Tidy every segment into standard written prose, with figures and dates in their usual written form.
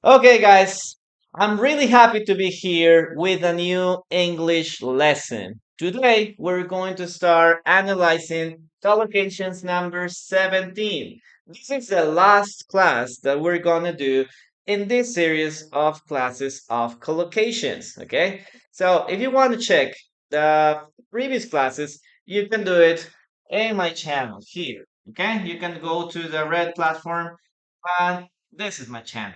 Okay, guys, I'm really happy to be here with a new English lesson. Today, we're going to start analyzing collocations number 17. This is the last class that we're going to do in this series of classes of collocations. Okay, so if you want to check the previous classes, you can do it in my channel here. Okay, you can go to the red platform, and this is my channel.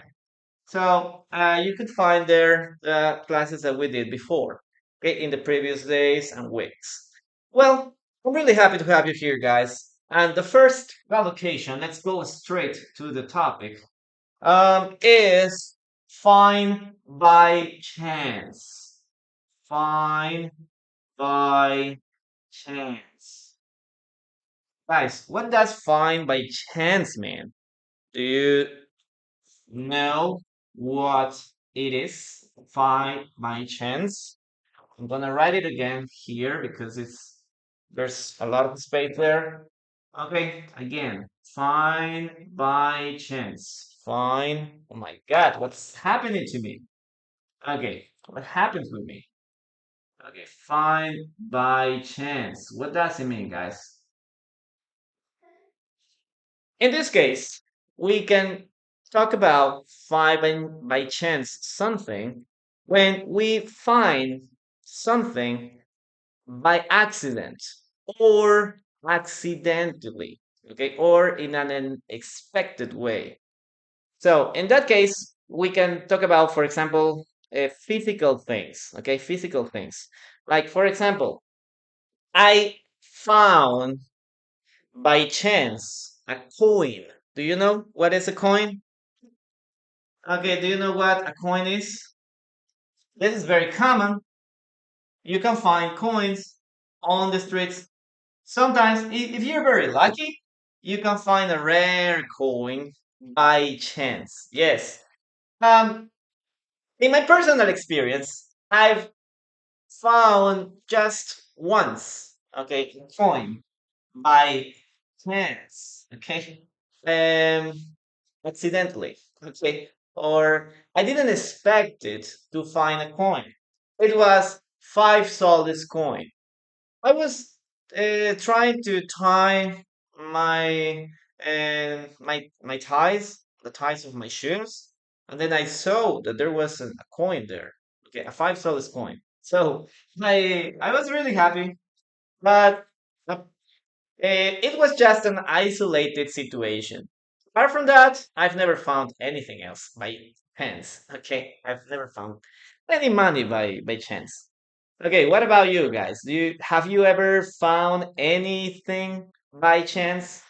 So you could find there the classes that we did before, okay, in the previous days and weeks. Well, I'm really happy to have you here, guys. And the first allocation, let's go straight to the topic, is find by chance. Find by chance. Guys, what does find by chance mean? Do you know what it is? Find by chance. I'm gonna write it again here because there's a lot of space there. Okay, again, find by chance. Find. Oh my God, what's happening to me? Okay, what happens with me? Okay, find by chance. What does it mean, guys? In this case, we can talk about find by chance something when we find something by accident or accidentally, okay, or in an unexpected way. So in that case, we can talk about, for example, physical things, okay, physical things. Like, for example, I found by chance a coin. Do you know what is a coin? Okay, do you know what a coin is? This is very common. You can find coins on the streets. Sometimes, if you're very lucky, you can find a rare coin by chance. Yes. Um, in my personal experience, I've found just once, okay, a coin by chance. Okay. Um, accidentally. Okay. Or I didn't expect it to find a coin. It was five soles coin. I was trying to tie my ties, the ties of my shoes, and then I saw that there was a coin there. Okay, a five soles coin. So I was really happy, but it was just an isolated situation. Apart from that, I've never found anything else by chance. Okay, I've never found any money by chance. Okay, what about you guys? Do you have you ever found anything by chance?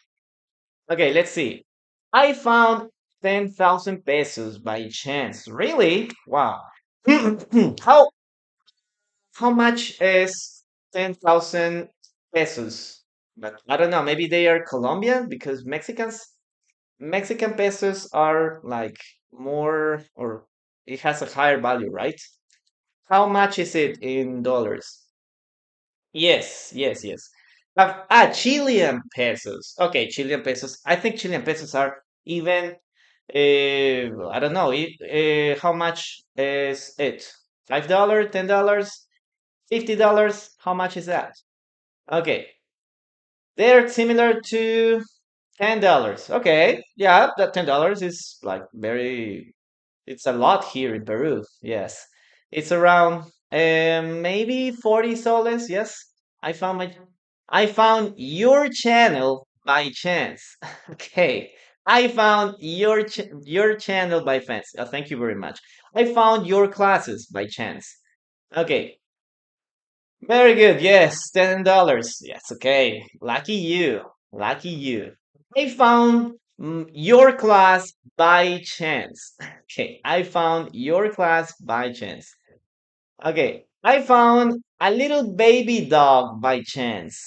Okay, let's see. I found 10,000 pesos by chance. Really? Wow. how how much is 10,000 pesos? But I don't know, maybe they are Colombian because Mexican pesos are like more, or it has a higher value, right? How much is it in dollars? Yes, yes, yes. Chilean pesos. Okay, Chilean pesos. I think Chilean pesos are even. I don't know. How much is it? $5, $10, $50? How much is that? Okay, they're similar to $10. Okay, yeah, that $10 is like very. It's a lot here in Peru. Yes, it's around maybe 40 soles. Yes, I found my I found your channel by chance. Okay, I found your channel by chance. Thank you very much. I found your classes by chance. Okay, very good. Yes, $10. Yes, okay. Lucky you. Lucky you. I found your class by chance. Okay, I found your class by chance. Okay, I found a little baby dog by chance.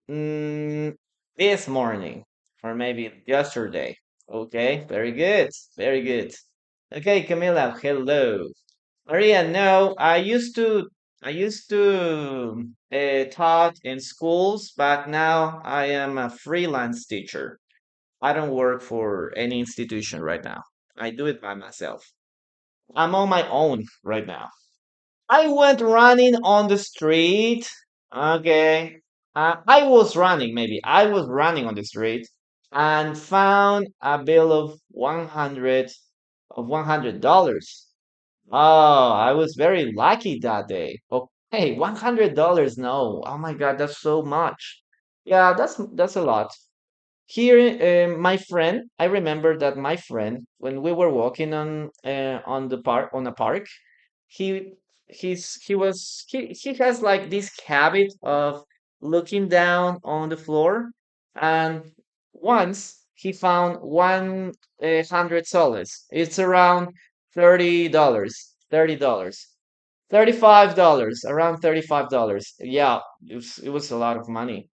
Mm, this morning, or maybe yesterday. Okay, very good. Very good. Okay, Camila, hello. Maria, no, I used to taught in schools, but now I am a freelance teacher. I don't work for any institution right now. I do it by myself. I'm on my own right now. I went running on the street. Okay. I was running, maybe. I was running on the street and found a bill of 100 dollars. Oh, I was very lucky that day. Okay, $100. No. Oh my God, that's so much. Yeah, that's a lot. Here, my friend, I remember that my friend, when we were walking on the park on a park, he he has like this habit of looking down on the floor, and once he found 100 soles. It's around $30, $35, around $35. Yeah, it was a lot of money.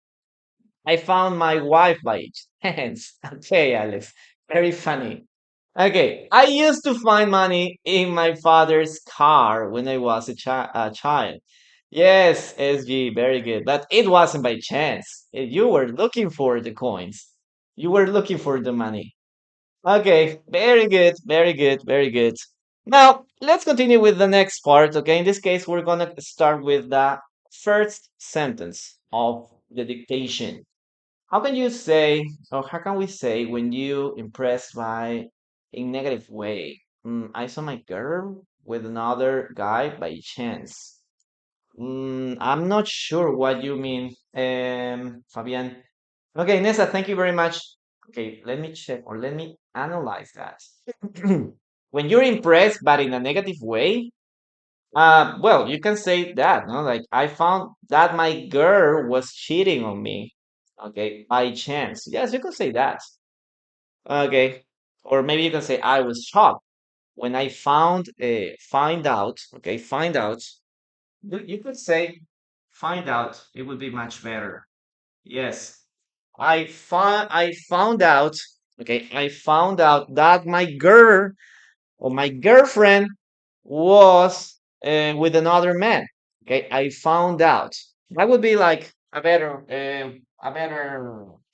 I found my wife by chance. Okay, Alex. Very funny. Okay, I used to find money in my father's car when I was a child. Yes, SG, very good. But it wasn't by chance. You were looking for the coins. You were looking for the money. Okay, very good, very good, very good. Now, let's continue with the next part. Okay, in this case, we're gonna start with the first sentence of the dictation. How can you say, or how can we say when you impressed by in negative way? I saw my girl with another guy by chance. I'm not sure what you mean, Fabian. Okay, Nessa, thank you very much. Okay, let me check or let me analyze that. When you're impressed, but in a negative way, well, you can say that, no? Like, I found that my girl was cheating on me, okay, by chance. Yes, you can say that. Okay. Or maybe you can say I was shocked when I find out, okay, find out. You could say find out. It would be much better. Yes. I found out, okay, I found out that my girl or my girlfriend was with another man. Okay, I found out. That would be like a better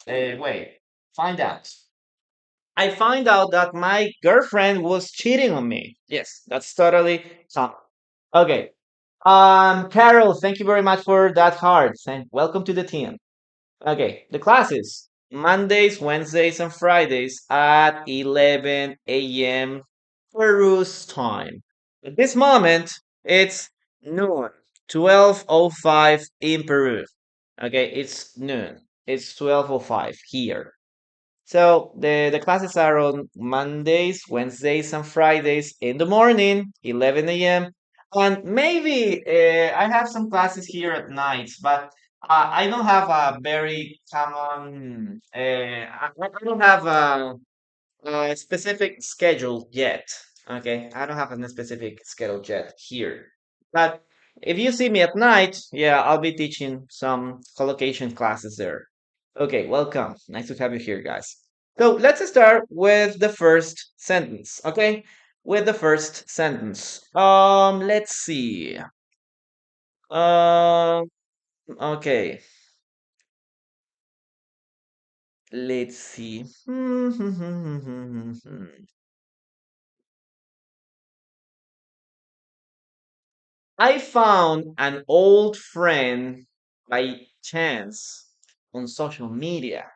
way. Find out. I find out that my girlfriend was cheating on me. Yes, that's totally common. Okay. Carol, thank you very much for that card. And welcome to the team. Okay, the classes. Mondays, Wednesdays, and Fridays at 11 a.m. Peru's time. At this moment, it's noon, 12:05 in Peru. Okay, it's noon. It's 12:05 here. So the classes are on Mondays, Wednesdays, and Fridays in the morning, 11 a.m. And maybe I have some classes here at night, but I don't have a very common. I don't have a specific schedule yet. Okay, I don't have a specific schedule yet here. But if you see me at night, yeah, I'll be teaching some collocation classes there. Okay, welcome. Nice to have you here, guys. So let's start with the first sentence. Okay, with the first sentence. Let's see. Okay, let's see. I found an old friend by chance on social media.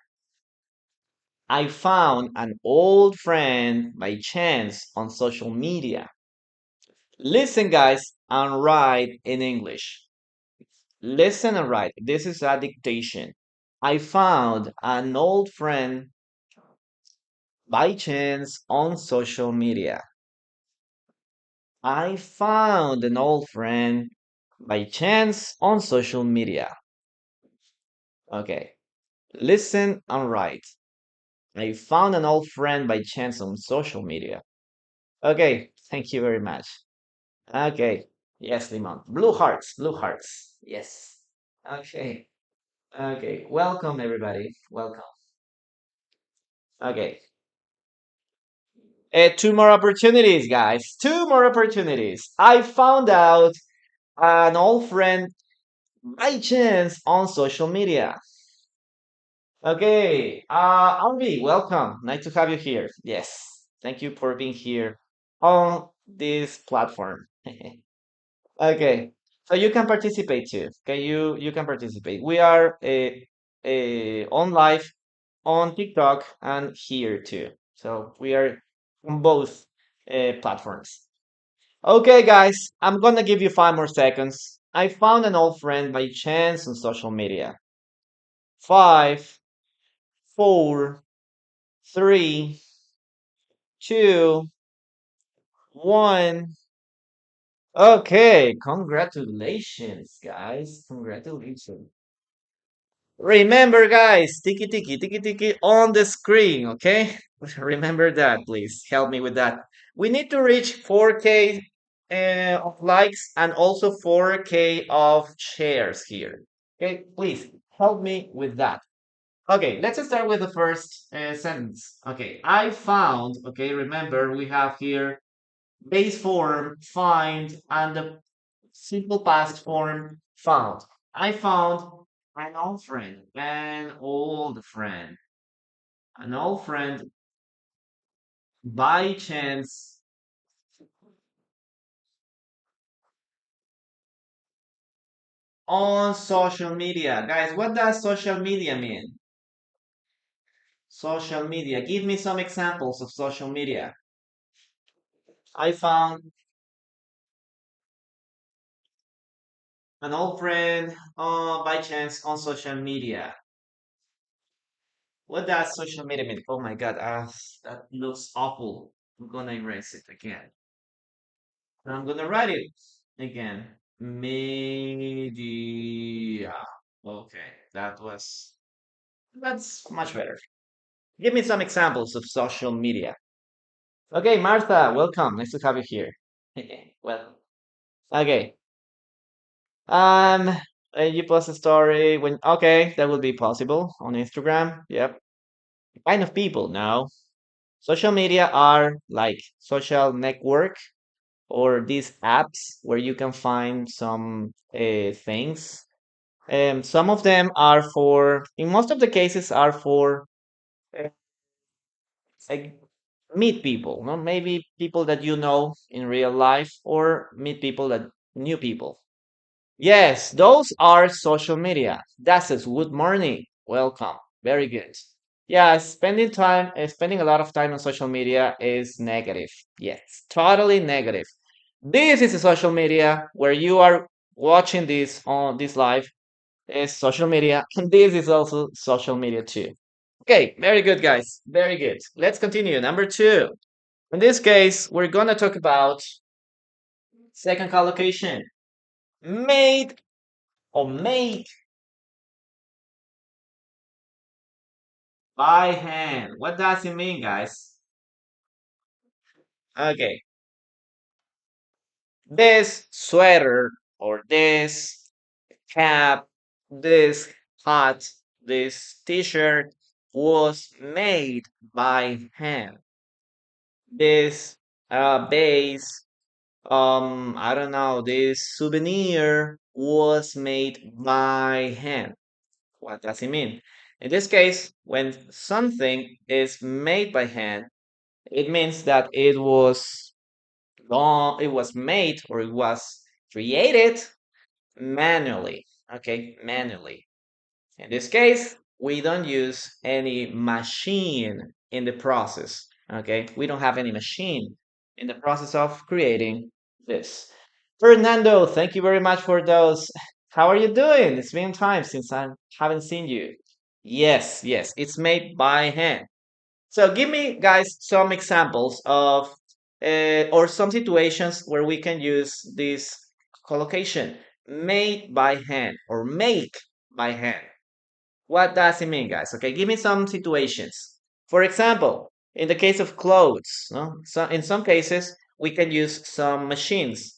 I found an old friend by chance on social media. Listen, guys, and write in English. Listen and write. This is a dictation. I found an old friend by chance on social media. I found an old friend by chance on social media. Okay. Listen and write. I found an old friend by chance on social media. Okay, thank you very much. Okay, yes, Limon. Blue hearts, blue hearts. Yes. Okay, okay. Welcome, everybody. Welcome. Okay. Two more opportunities, guys. Two more opportunities. I found out an old friend by chance on social media. Okay, Alvi, welcome. Nice to have you here. Yes. Thank you for being here on this platform. Okay, so you can participate too. Okay, you can participate. We are on live on TikTok and here too. So we are on both platforms. Okay, guys, I'm gonna give you 5 more seconds. I found an old friend by chance on social media. Five, four, three, two, one. Okay, congratulations, guys. Congratulations. Remember, guys, tiki tiki on the screen, okay? Remember that, please. Help me with that. We need to reach 4K of likes and also 4K of shares here. Okay, please help me with that. Okay, let's start with the first sentence. Okay, I found, okay, remember we have here base form, find, and the simple past form, found. I found an old friend by chance on social media. Guys, what does social media mean? Social media. Give me some examples of social media. I found an old friend by chance on social media. What does social media mean? Oh my God, that looks awful. I'm gonna erase it again. And I'm gonna write it again. Media. Okay, that's much better. Give me some examples of social media. Okay, Martha, welcome. Nice to have you here. Well, okay. Um, you post a story when okay, that would be possible on Instagram. Yep. Kind of people now. Social media are like social network or these apps where you can find some things. Some of them are for, in most of the cases, are for uh, like meet people, no? Maybe people that you know in real life or meet people that new people. Yes, those are social media. That's it. Good morning. Welcome. Very good. Yeah, spending a lot of time on social media is negative. Yes, totally negative. This is a social media where you are watching this on this live is social media, and this is also social media too. Okay, very good, guys. Very good. Let's continue. Number two. In this case, we're gonna talk about second collocation. Made or make by hand. What does it mean, guys? Okay, this sweater or this cap, this hat, this t-shirt was made by hand. This base, I don't know, this souvenir was made by hand. What does it mean? In this case, when something is made by hand, it means that it was made or it was created manually. Okay, manually. In this case, we don't use any machine in the process. Okay, we don't have any machine in the process of creating this. Fernando, thank you very much for those. How are you doing? It's been time since I haven't seen you. Yes, yes, it's made by hand. So give me, guys, some examples of or some situations where we can use this collocation made by hand or make by hand. What does it mean, guys? Okay, give me some situations. For example, in the case of clothes, no? So in some cases, we can use some machines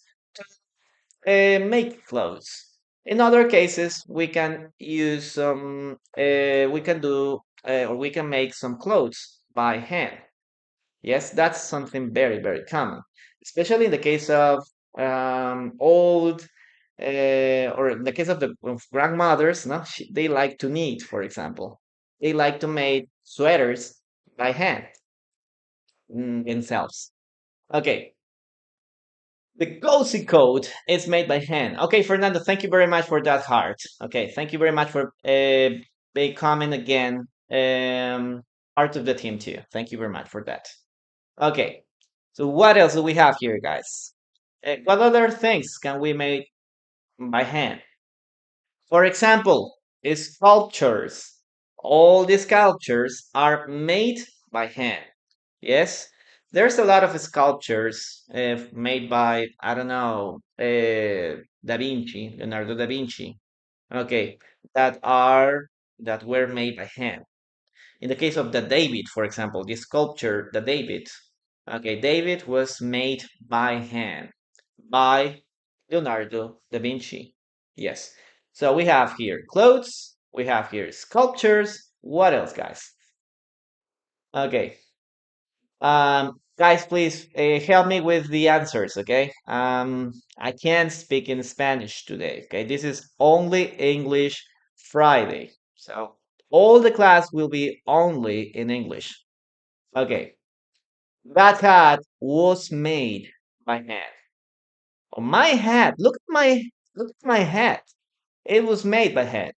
make clothes. In other cases, we can use some, we can do, or we can make some clothes by hand. Yes, that's something very, very common, especially in the case of old, or in the case of grandmothers, no, they like to knit, for example. They like to make sweaters by hand. themselves. Okay, the cozy code is made by hand. Okay, Fernando, thank you very much for that heart. Okay, thank you very much for becoming again part of the team too. Thank you very much for that. Okay, so what else do we have here, guys? What other things can we make by hand? For example, sculptures. All the sculptures are made by hand. Yes, there's a lot of sculptures made by, I don't know, Da Vinci, Leonardo da Vinci. Okay, that are that were made by hand. In the case of the David, for example, the sculpture, the David. Okay, David was made by hand by Leonardo da Vinci. Yes. So we have here clothes, we have here sculptures. What else, guys? Okay. Guys, please help me with the answers, okay? I can't speak in Spanish today, okay? This is only English Friday. So all the class will be only in English. Okay. That hat was made by hand. Oh, my hat. Look at my hat. It was made by hand.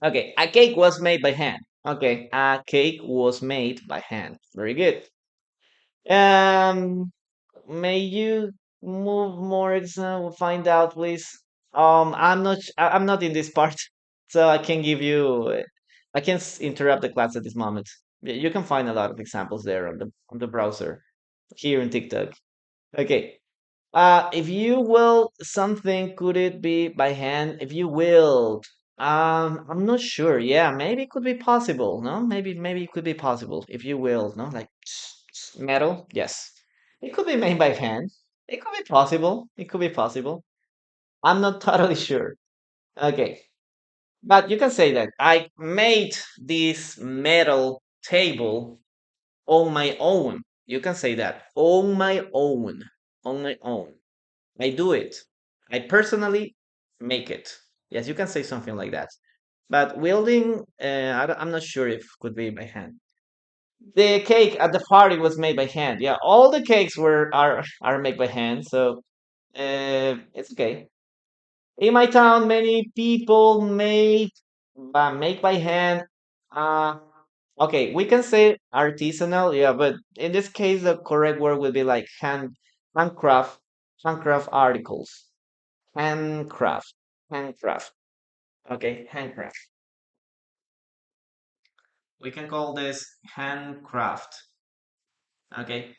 Okay, a cake was made by hand. Okay, a cake was made by hand. Very good. Um, may you move more example, find out, please? I'm not in this part, so I can give you. I can interrupt the class at this moment. You can find a lot of examples there on the browser here in TikTok. Okay. If you will something, could it be by hand? If you willed, I'm not sure. Yeah, maybe it could be possible. No, maybe it could be possible if you will. No, like metal. Yes, it could be made by hand. It could be possible. It could be possible. I'm not totally sure. Okay, but you can say that I made this metal table on my own. You can say that on my own. On my own. I do it. I personally make it. Yes, you can say something like that. But wielding, I'm not sure if could be by hand. The cake at the party was made by hand. Yeah, all the cakes were are made by hand, so it's okay. In my town, many people make by hand. Uh, okay, we can say artisanal, yeah, but in this case, the correct word would be like handcraft, handcraft articles. Handcraft. Handcraft. Okay, handcraft. We can call this handcraft. Okay,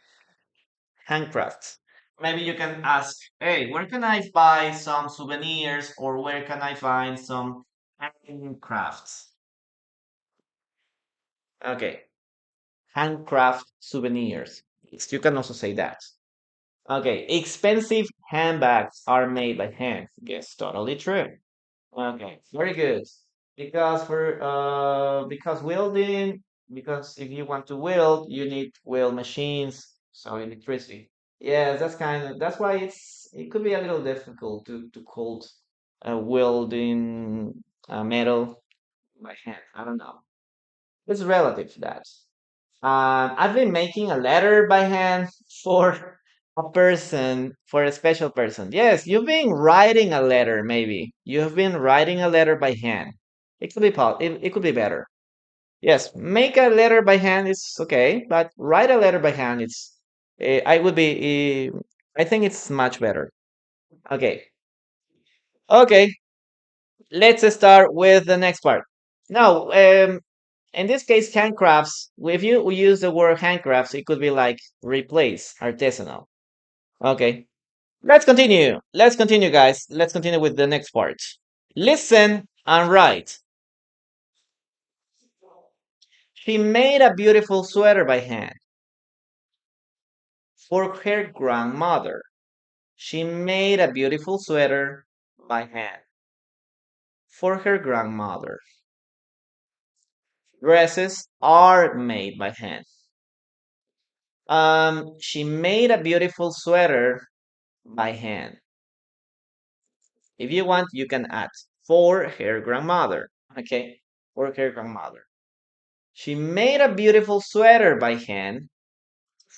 handcraft. Maybe you can ask, hey, where can I buy some souvenirs or where can I find some handcrafts? Okay, handcraft souvenirs. Yes, you can also say that. Okay, expensive handbags are made by hand. Yes, totally true. Okay, very good. Because welding, because if you want to weld, you need weld machines, so electricity. Yeah, that's why it could be a little difficult to cold welding metal by hand. I don't know. It's relative that. I've been making a letter by hand for a person, for a special person. Yes, you've been writing a letter, maybe. You have been writing a letter by hand. It could be it could be better. Yes, make a letter by hand is okay, but write a letter by hand, I would be, I think it's much better. Okay. Okay, let's start with the next part. Now, in this case, handcrafts, if you use the word handcrafts, it could be like replace, artisanal. Okay, let's continue. Let's continue, guys. Let's continue with the next part. Listen and write. She made a beautiful sweater by hand for her grandmother. She made a beautiful sweater by hand for her grandmother. Dresses are made by hand. She made a beautiful sweater by hand. If you want, you can add for her grandmother. Okay, for her grandmother. She made a beautiful sweater by hand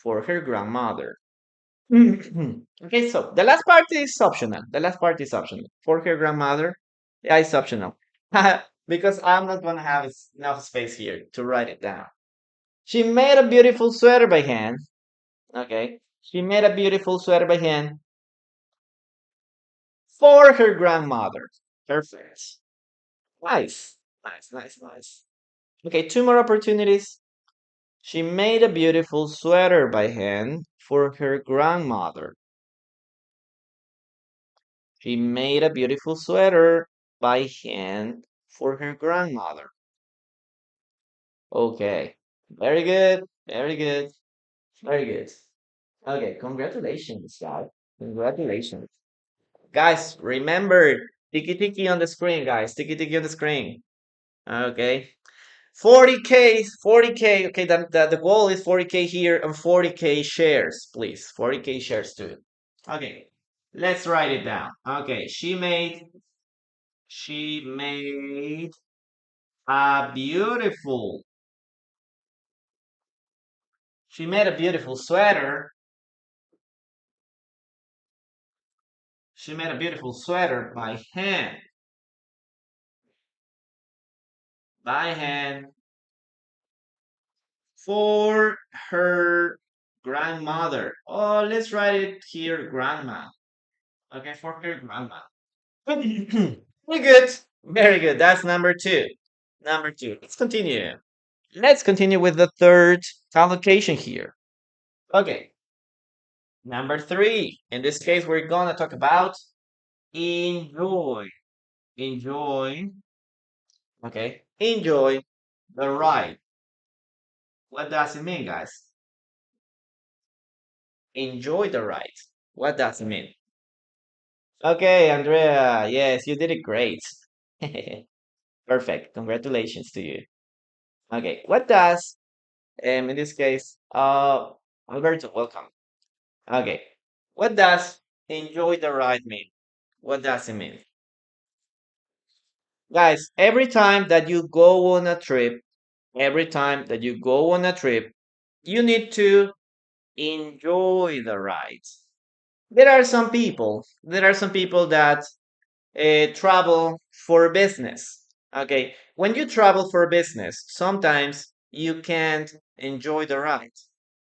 for her grandmother. Okay, so the last part is optional. The last part is optional. For her grandmother, yeah, it's optional. Because I'm not gonna have enough space here to write it down. She made a beautiful sweater by hand. Okay. She made a beautiful sweater by hand for her grandmother. Perfect. Nice. Nice, nice, nice. Okay, two more opportunities. She made a beautiful sweater by hand for her grandmother. She made a beautiful sweater by hand for her grandmother. Okay. Very good. Very good. Very good. Okay, congratulations, guys. Congratulations. Guys, remember, tiki tiki on the screen, guys. Tiki tiki on the screen. Okay. 40K, 40K. Okay, the goal is 40K here and 40K shares, please. 40K shares too. Okay, let's write it down. Okay, she made a beautiful, she made a beautiful sweater. She made a beautiful sweater by hand for her grandmother. Oh, let's write it here, grandma. Okay, for her grandma. Very good. Very good. That's number two. Number two. Let's continue. Let's continue with the third collocation here. Okay. Number three. In this case, we're gonna talk about enjoy. Enjoy. Okay. Enjoy the ride. What does it mean, guys? Enjoy the ride. What does it mean? Okay, Andrea. Yes, you did it great. Perfect. Congratulations to you. Okay, what does in this case, Alberto, welcome. Okay, what does enjoy the ride mean? What does it mean? Guys, every time that you go on a trip, every time that you go on a trip, you need to enjoy the ride. There are some people that travel for business. Okay, when you travel for business, sometimes you can't enjoy the ride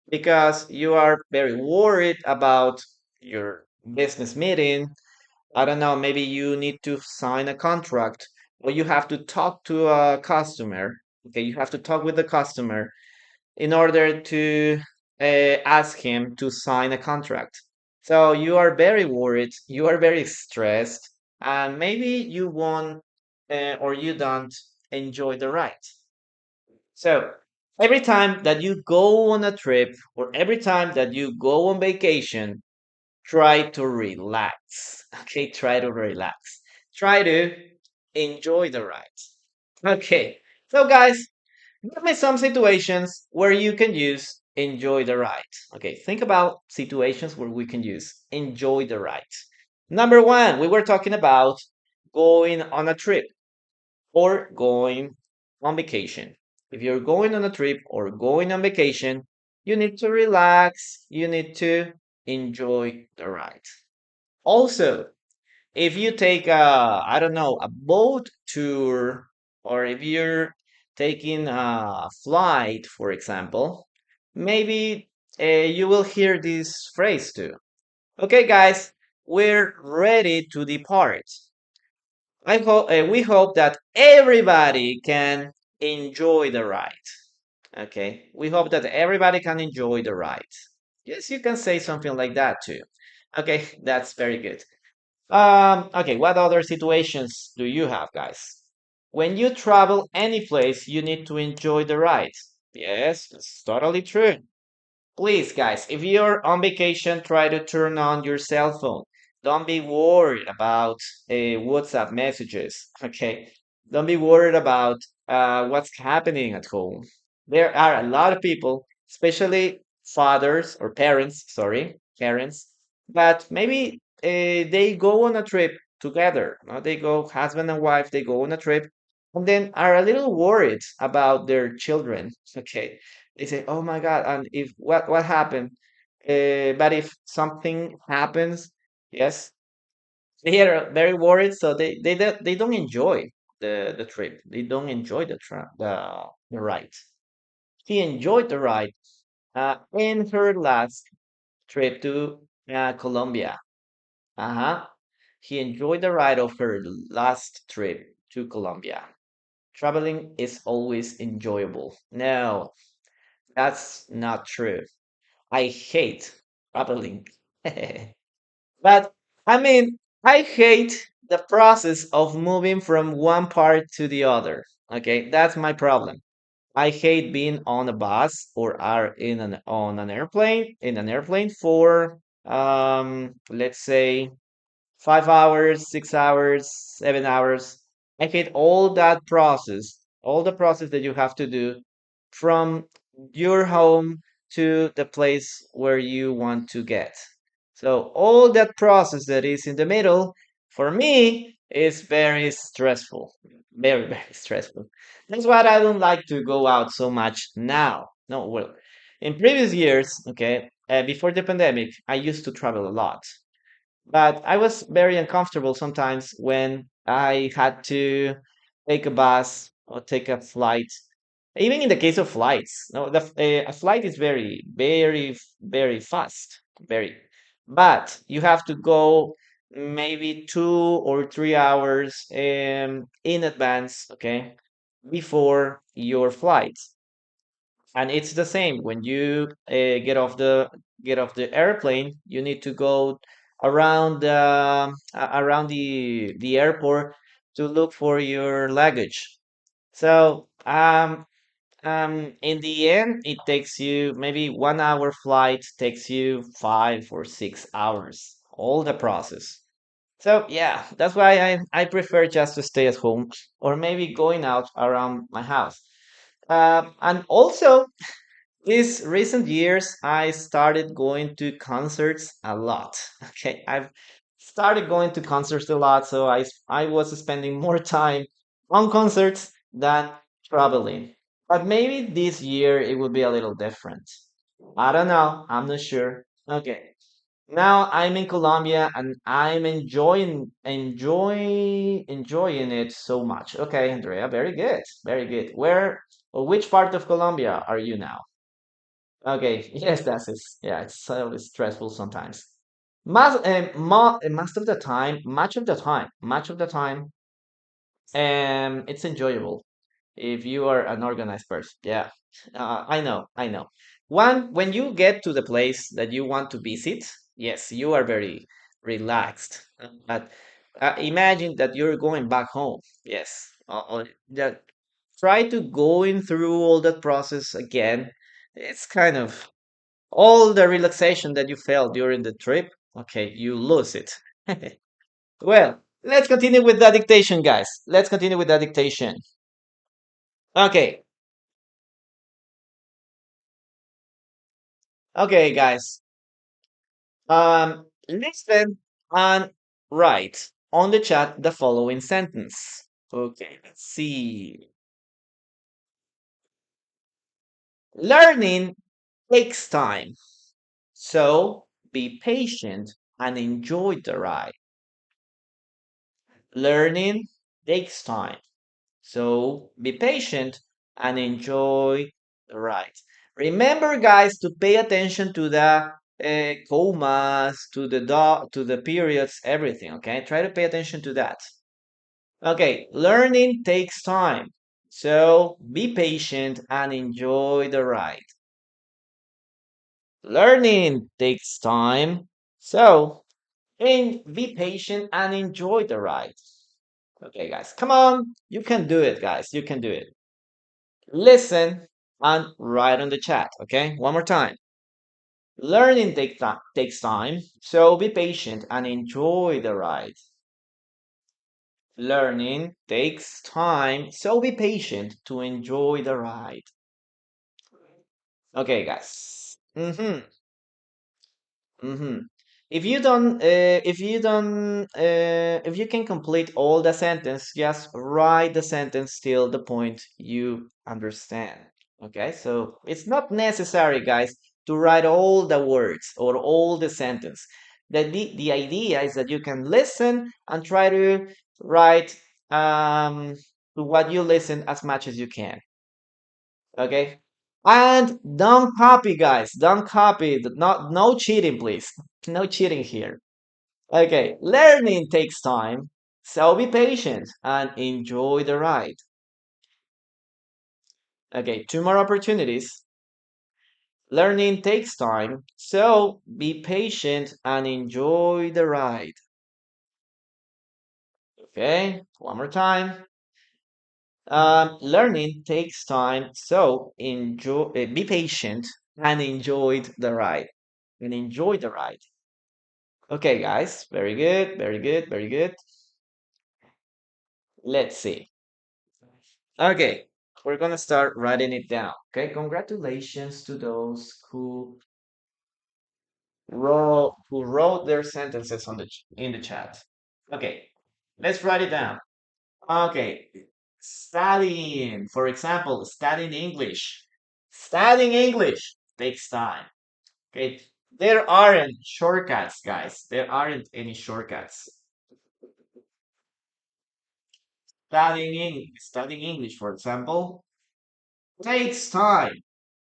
because you are very worried about your business meeting. I don't know, maybe you need to sign a contract or you have to talk to a customer. Okay, you have to talk with the customer in order to ask him to sign a contract. So you are very worried, you are very stressed, and maybe you won't or you don't enjoy the ride. So every time that you go on a trip or every time that you go on vacation, try to relax. Okay, try to relax. Try to enjoy the ride. Okay, so guys, give me some situations where you can use enjoy the ride. Okay, think about situations where we can use enjoy the ride. Number one, we were talking about going on a trip or going on vacation. If you're going on a trip or going on vacation, you need to relax, you need to enjoy the ride. Also, if you take a, I don't know, a boat tour, or if you're taking a flight, for example, maybe you will hear this phrase too. Okay, guys, we're ready to depart. We hope that everybody can enjoy the ride. Okay, we hope that everybody can enjoy the ride. Yes, you can say something like that too. Okay, that's very good. Okay, what other situations do you have, guys? When you travel any place, you need to enjoy the ride. Yes, it's totally true. Please, guys, if you're on vacation, try to turn on your cell phone. Don't be worried about WhatsApp messages, okay? Don't be worried about what's happening at home. There are a lot of people, especially fathers or parents, sorry, parents, but maybe they go on a trip together. No? They go, husband and wife, they go on a trip and then are a little worried about their children, okay? They say, "Oh my God!" And if what happened? But if something happens, yes, they are very worried. So they don't enjoy the trip. They don't enjoy the ride. She enjoyed the ride in her last trip to Colombia. Uh-huh. He enjoyed the ride of her last trip to Colombia. Traveling is always enjoyable. No, that's not true. I hate traveling. But I mean, I hate the process of moving from one part to the other. Okay, that's my problem. I hate being on a bus or are in an on an airplane for let's say 5 hours, 6 hours, 7 hours. I hate all the process that you have to do from your home to the place where you want to get. So all that process that is in the middle, for me, is very stressful. Very, very stressful. That's why I don't like to go out so much now. No, well, in previous years, okay, before the pandemic, I used to travel a lot. But I was very uncomfortable sometimes when I had to take a bus or take a flight. Even in the case of flights, no, a flight is very, very, very fast, very. But you have to go maybe 2 or 3 hours in advance, okay, before your flight. And it's the same when you get off the airplane. You need to go around the airport to look for your luggage. So in the end, it takes you maybe 1 hour flight takes you 5 or 6 hours. All the process. So yeah, that's why I prefer just to stay at home or maybe going out around my house. And also these recent years, I started going to concerts a lot. Okay, I've started going to concerts a lot, so I was spending more time on concerts than traveling. But maybe this year it will be a little different. I don't know. I'm not sure. Okay. Now I'm in Colombia and I'm enjoying it so much. Okay, Andrea, very good. Very good. Where or which part of Colombia are you now? Okay, yes, that's it. Yeah, it's so stressful sometimes. Most of the time, much of the time, it's enjoyable if you are an organized person. Yeah, I know. When you get to the place that you want to visit, yes, you are very relaxed. But imagine that you're going back home. Yes, that try to going through all that process again. It's kind of all the relaxation that you felt during the trip, okay, you lose it. Well, let's continue with the dictation, guys. Let's continue with the dictation. Okay, okay, guys. Listen and write on the chat the following sentence. Okay, let's see. Learning takes time, so be patient and enjoy the ride. Learning takes time. So be patient and enjoy the ride. Remember, guys, to pay attention to the commas, to the periods, everything. Okay, try to pay attention to that. Okay, learning takes time, so be patient and enjoy the ride. Learning takes time, so be patient and enjoy the ride. Okay, guys, come on, you can do it, guys. You can do it. Listen and write on the chat. Okay, one more time. Learning takes time, so be patient and enjoy the ride. Learning takes time, so be patient to enjoy the ride. Okay, guys. Mm-hmm. If you can complete all the sentence, just write the sentence till the point you understand. Okay, so it's not necessary, guys, to write all the words or all the sentence. The idea is that you can listen and try to write to what you listen as much as you can. Okay, and don't copy, guys. Don't copy. Not no cheating, please. No cheating here. Okay, learning takes time, so be patient and enjoy the ride. Okay, two more opportunities. Learning takes time, so be patient and enjoy the ride. Okay, one more time. Learning takes time, so be patient and enjoy the ride. And enjoy the ride. Okay, guys, very good, very good, very good. Let's see. Okay, we're gonna start writing it down. Okay, congratulations to those who wrote their sentences in the chat. Okay, let's write it down. Okay, studying, for example, studying English. Studying English takes time. Okay, there aren't shortcuts, guys. There aren't any shortcuts. Studying English, for example, takes time.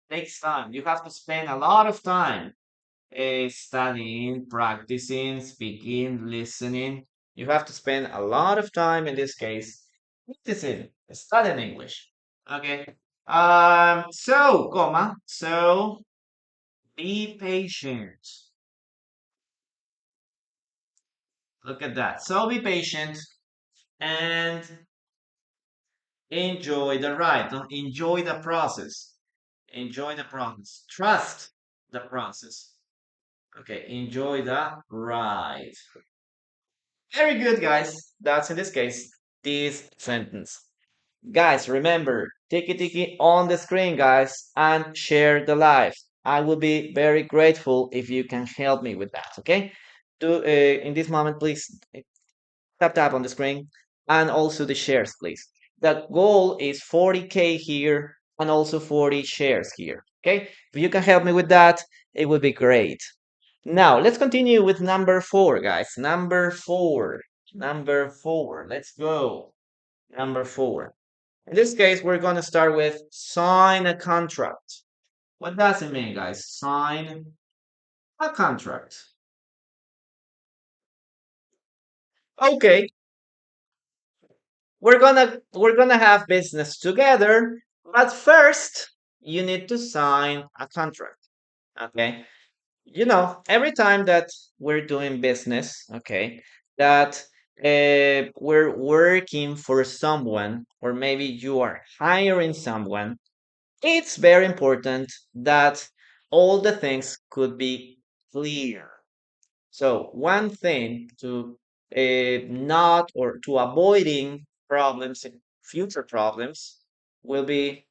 Takes time. You have to spend a lot of time studying, practicing, speaking, listening. You have to spend a lot of time in this case practicing, studying English. Okay. So be patient. Look at that. So be patient and enjoy the ride. Enjoy the process. Enjoy the process. Trust the process. Okay. Enjoy the ride. Very good, guys. That's in this case, this sentence. Guys, remember, tiki tiki on the screen, guys, and share the live. I will be very grateful if you can help me with that, okay? In this moment, please tap on the screen and also the shares, please. The goal is 40K here and also 40 shares here, okay? If you can help me with that, it would be great. Now, let's continue with number 4, guys. Number 4. Number 4. Let's go. Number 4. In this case, we're going to start with sign a contract. What does it mean, guys? Sign a contract. Okay, we're gonna have business together, but first you need to sign a contract. Okay. Every time that we're doing business, okay, that we're working for someone, or maybe you are hiring someone, it's very important that all the things could be clear. So one thing to not or to avoiding problems in future problems will be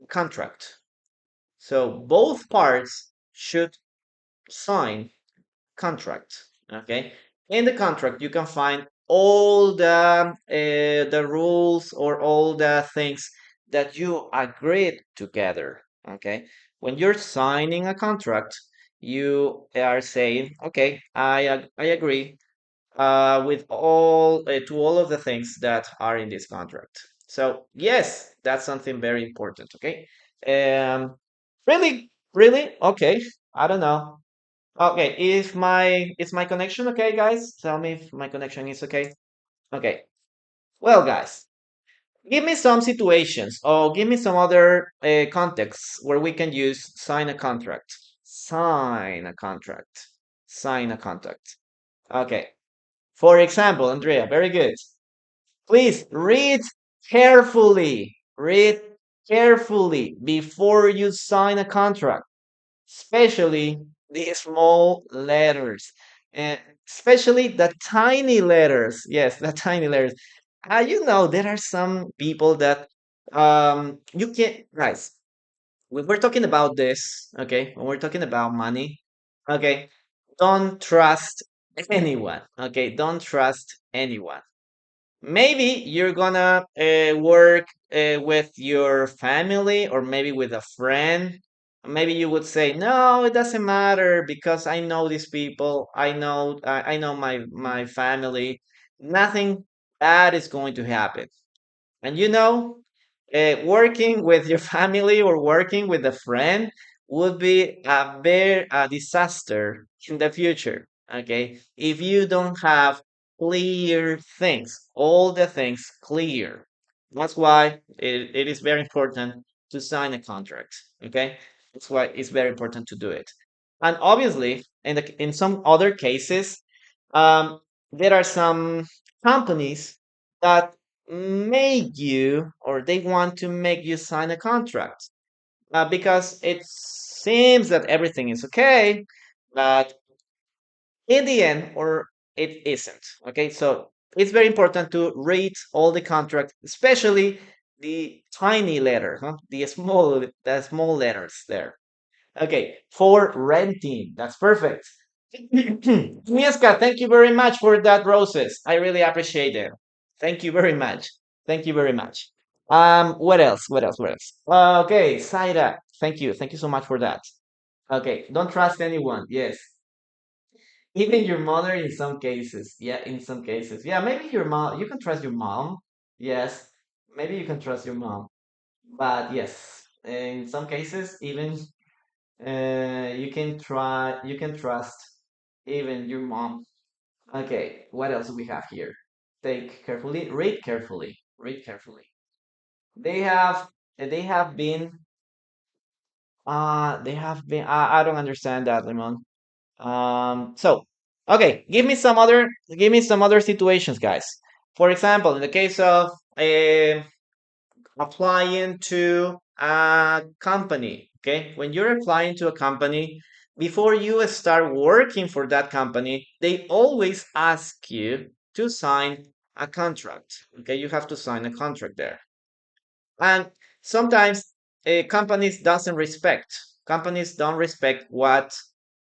contract. So both parts should sign contract. Okay, in the contract you can find all the rules or all the things that you agreed together. Okay, when you're signing a contract, you are saying, okay, I agree with all to all of the things that are in this contract. So yes, that's something very important. Okay, really, really, okay. I don't know. Okay, is my connection okay, guys? Tell me if my connection is okay. Okay. Well, guys, give me some situations or give me some other contexts where we can use sign a contract. Sign a contract. Sign a contract. Okay. For example, Andrea, very good. Please read carefully. Read carefully before you sign a contract, especially the small letters, and especially the tiny letters. Yes, the tiny letters. There are some people that you can, guys, when we're talking about this, okay, when we're talking about money, okay, don't trust anyone. Okay, don't trust anyone. Maybe you're gonna work with your family or maybe with a friend, maybe you would say, "No, it doesn't matter because I know these people. I know my family. Nothing bad is going to happen." And working with your family or working with a friend would be a disaster in the future. Okay, if you don't have clear things, all the things clear. That's why it is very important to sign a contract. Okay, that's why it's very important to do it. And obviously, in some other cases, um, there are some companies that make you or they want to make you sign a contract because it seems that everything is okay, but in the end, or it isn't. Okay, so it's very important to read all the contracts, especially the tiny letter, huh? The small letters there. Okay, for renting. That's perfect. Mieska, thank you very much for that roses. I really appreciate it. Thank you very much. Thank you very much. What else? What else? What else? Okay, Saida. Thank you. Thank you so much for that. Okay, don't trust anyone. Yes. Even your mother in some cases. Yeah, in some cases. Yeah, maybe your mom, you can trust your mom. Yes. Maybe you can trust your mom. But yes, in some cases, even you can trust even your mom. Okay, what else do we have here? Take carefully, read carefully, read carefully. They have they have been I don't understand that, Limon. So okay, give me some other situations, guys. For example, in the case of applying to a company. Okay, when you're applying to a company, before you start working for that company, they always ask you to sign a contract. Okay, you have to sign a contract there. And sometimes companies don't respect what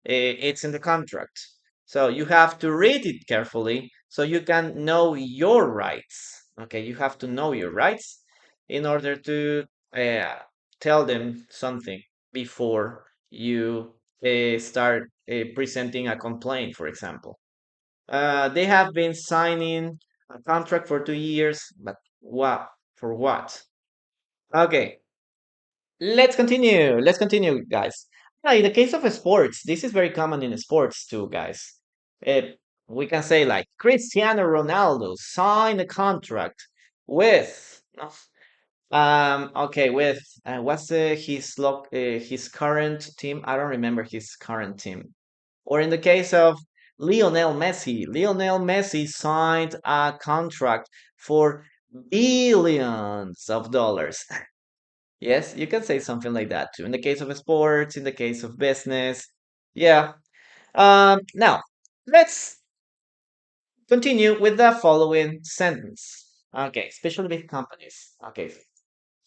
it's in the contract. So you have to read it carefully so you can know your rights. Okay, you have to know your rights in order to uh, tell them something before you start presenting a complaint, for example. They have been signing a contract for 2 years, but what? For what? Okay, let's continue. Let's continue, guys. In the case of sports, this is very common in sports too, guys. Uh, we can say like Cristiano Ronaldo signed a contract with, no, okay, with what's his current team? I don't remember his current team. Or in the case of Lionel Messi signed a contract for billions of dollars. Yes, you can say something like that too. In the case of sports, in the case of business. Yeah. Now, let's continue with the following sentence. Okay, especially with companies. Okay.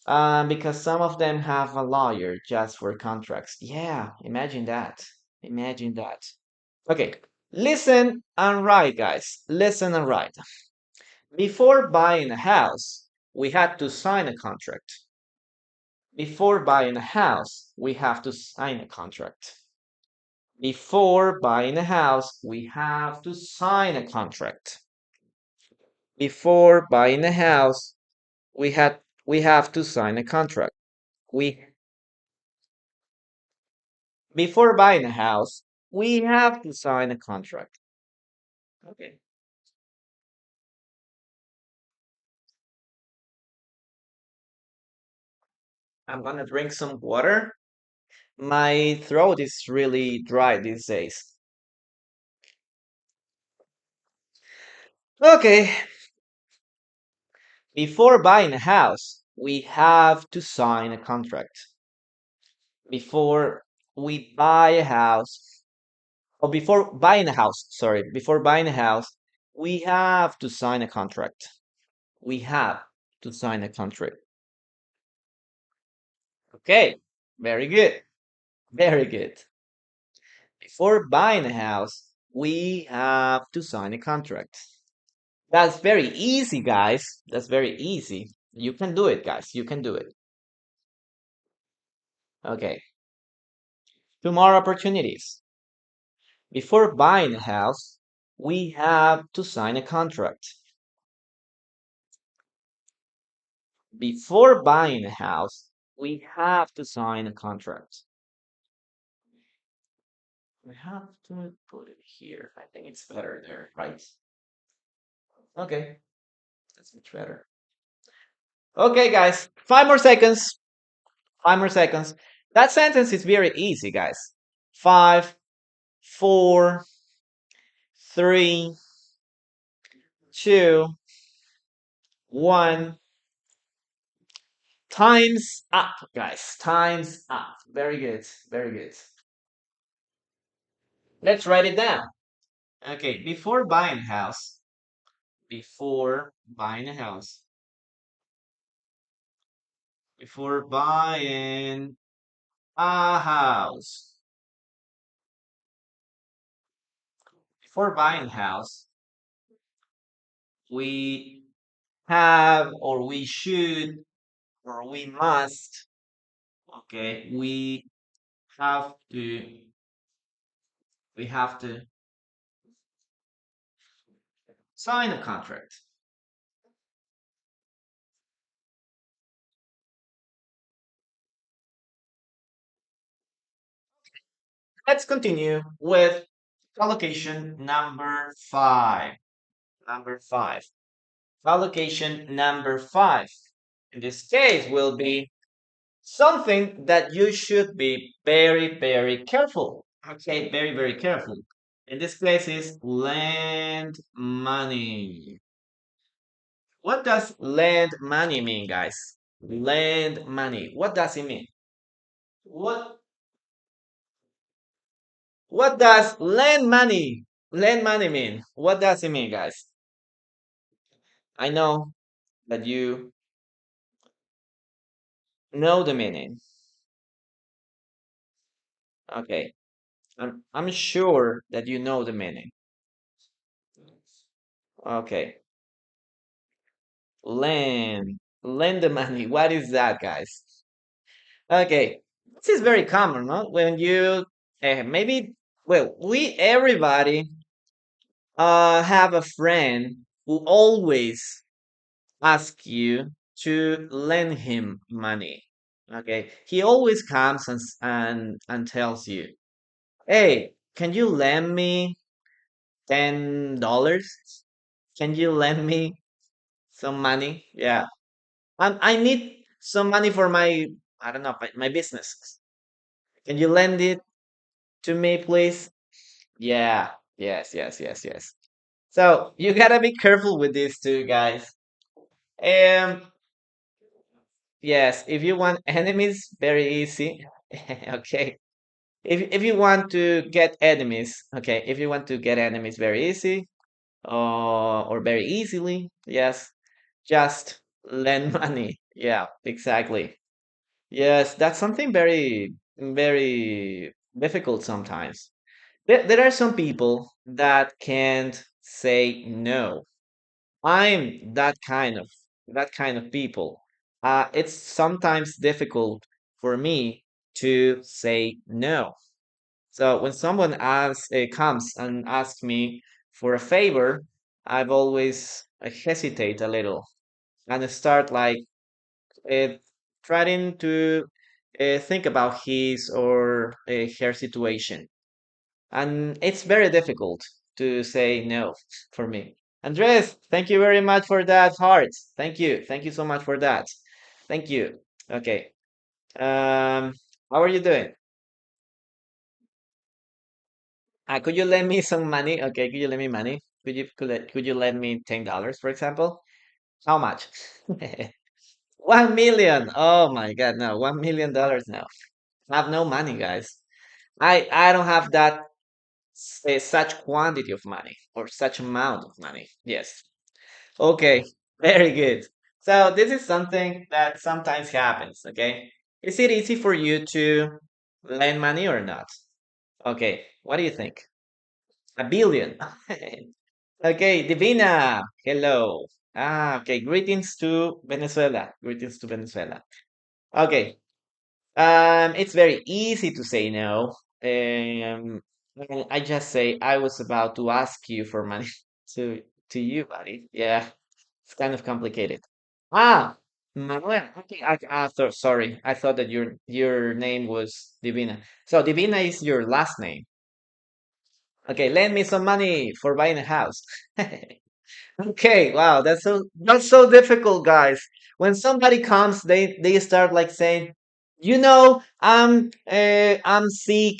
Because some of them have a lawyer just for contracts. Yeah, imagine that. Imagine that. Okay, listen and write, guys. Listen and write. Before buying a house, we had to sign a contract. Before buying a house, we have to sign a contract. Before buying a house, we have to sign a contract. Before buying a house, we have to sign a contract. We Before buying a house, we have to sign a contract. Okay. I'm gonna drink some water. My throat is really dry these days. Okay. Before buying a house, we have to sign a contract. Before we buy a house, or before buying a house, sorry, before buying a house, we have to sign a contract. We have to sign a contract. Okay, very good, very good. Before buying a house, we have to sign a contract. That's very easy, guys. That's very easy. You can do it, guys. You can do it. Okay. Two more opportunities. Before buying a house, we have to sign a contract. Before buying a house, we have to sign a contract. We have to put it here. I think it's better there, right? Okay, that's much better. Okay, guys, 5 more seconds. 5 more seconds. That sentence is very easy, guys. Five, four, three, two, one. Time's up, guys. Time's up. Very good. Very good. Let's write it down. Okay, before buying a house, before buying a house, before buying a house, before buying a house, we have or we should or we must, okay, have to, we have to sign a contract. Let's continue with collocation number five. Number five. Collocation number five. In this case, will be something that you should be very, very careful. Okay, very, very careful. In this case is lend money. What does lend money mean, guys? Lend money. What does it mean? What what does lend money mean? What does it mean, guys? I know that you know the meaning. Okay. I'm sure that you know the meaning. Okay. Lend the money. What is that, guys? Okay. This is very common, no? When you maybe well, we everybody have a friend who always asks you to lend him money. Okay. He always comes and tells you, "Hey, can you lend me $10? Can you lend me some money?" Yeah. I need some money for my, I don't know, my business. Can you lend it to me, please? Yeah. Yes, yes, yes, yes. So you gotta be careful with these two guys. Um, yes, if you want enemies, very easy. Okay. If you want to get enemies, okay, if you want to get enemies very easy, or very easily, yes, just lend money. Yeah, exactly. Yes, that's something very, very difficult sometimes. There are some people that can't say no. I'm that kind of people. It's sometimes difficult for me to say no. So when someone comes and asks me for a favor, I've always hesitate a little and start like uh, trying to think about his or her situation. And it's very difficult to say no for me. Andres, thank you very much for that heart. Thank you. Thank you so much for that. Thank you. Okay. How are you doing? Could you lend me some money? Okay, could you lend me money? Could you lend me $10, for example? How much? 1 million. Oh my God, no, $1 million now. I have no money, guys. I don't have that such quantity of money or such amount of money. Yes. Okay. Very good. So this is something that sometimes happens. Okay. Is it easy for you to lend money or not? Okay. What do you think? A billion. Okay, Divina. Hello. Ah, okay. Greetings to Venezuela. Greetings to Venezuela. Okay. It's very easy to say no. And I just say I was about to ask you for money to to you, buddy. Yeah, it's kind of complicated. Ah, Manuel. Okay, sorry. I thought that your name was Divina. So Divina is your last name. Okay, lend me some money for buying a house. Okay, wow, that's so difficult, guys. When somebody comes, they start like saying, I'm sick.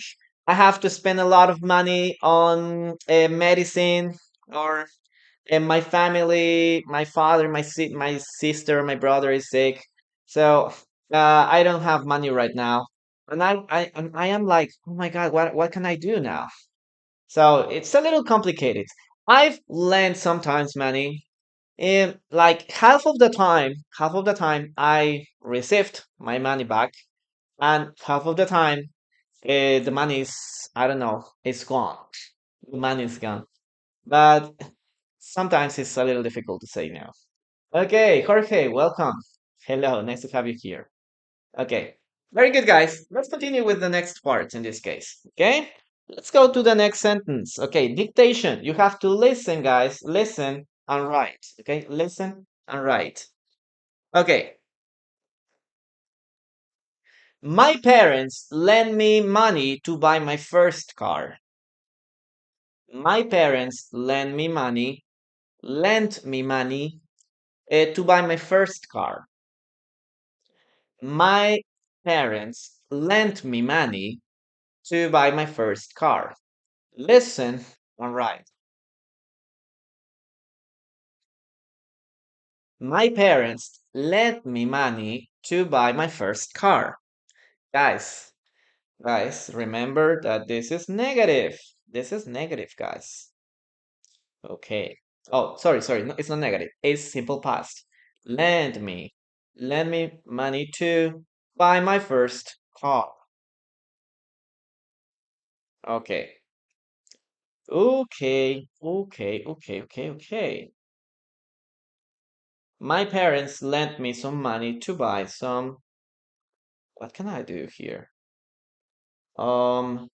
I have to spend a lot of money on medicine, or my family, my father, my sister, my brother is sick, so I don't have money right now, and I am like, oh my God, what can I do now? So it's a little complicated. I've lent sometimes money. Like half of the time I received my money back, and half of the time the money is, I don't know, it's gone. The money is gone. But sometimes it's a little difficult to say no. Okay, Jorge, welcome. Hello, nice to have you here. Okay, very good, guys. Let's continue with the next part in this case. Okay, let's go to the next sentence. Okay, dictation. You have to listen, guys. Listen and write. Okay, listen and write. Okay, my parents lent me money to buy my first car. My parents lent me money to buy my first car. My parents lent me money to buy my first car. Listen and write. My parents lent me money to buy my first car. Guys, guys, remember that this is negative. This is negative, guys. Okay. Oh, sorry. No, it's not negative. It's simple past. Lend me. Lend me money to buy my first car. Okay. Okay. My parents lent me some money to buy some. What can I do here? Um,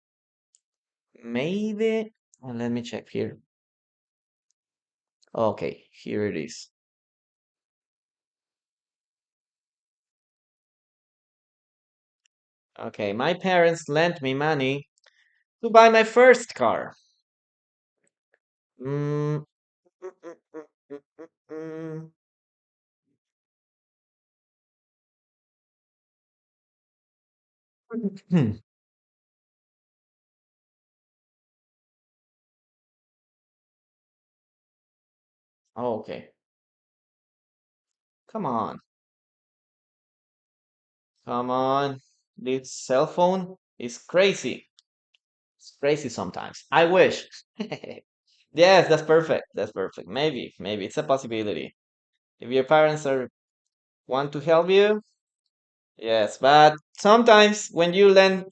maybe. Let me check here. Okay, here it is. Okay, my parents lent me money to buy my first car. Mm, mm, mm, mm, mm, Hmm. Okay, come on, come on. This cell phone is crazy. It's crazy sometimes. I wish. Yes, that's perfect. That's perfect. Maybe it's a possibility. If your parents are want to help you, yes. But sometimes when you lend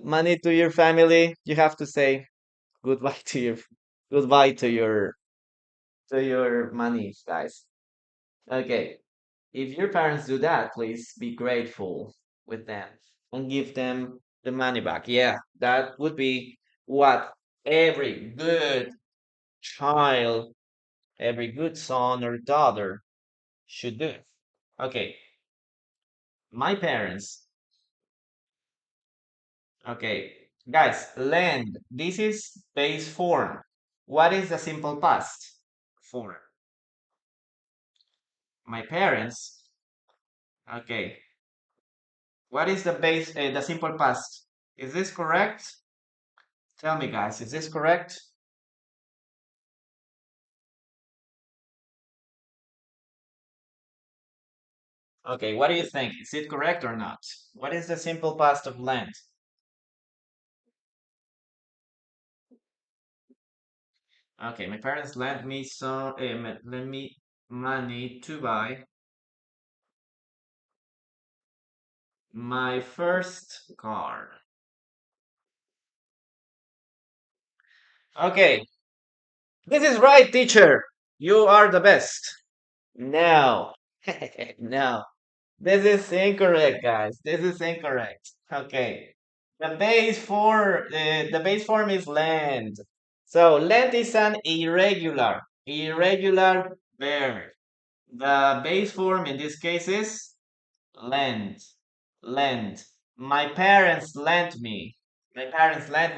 money to your family, you have to say goodbye to your goodbye to your money, guys. Okay. If your parents do that, please be grateful with them and give them the money back. Yeah, that would be what every good child, every good son or daughter should do. Okay, my parents. Okay, guys, lend. This is base form. What is the simple past form? My parents. Okay, what is the simple past? Is this correct? Tell me, guys, is this correct? Okay, what do you think? Is it correct or not? What is the simple past of lend? Okay, my parents lent me money to buy my first car. Okay, this is right, teacher. You are the best. No. No. This is incorrect, guys. This is incorrect. Okay. The base form is land. So land is an irregular verb. The base form in this case is lend. Lend. My parents lent me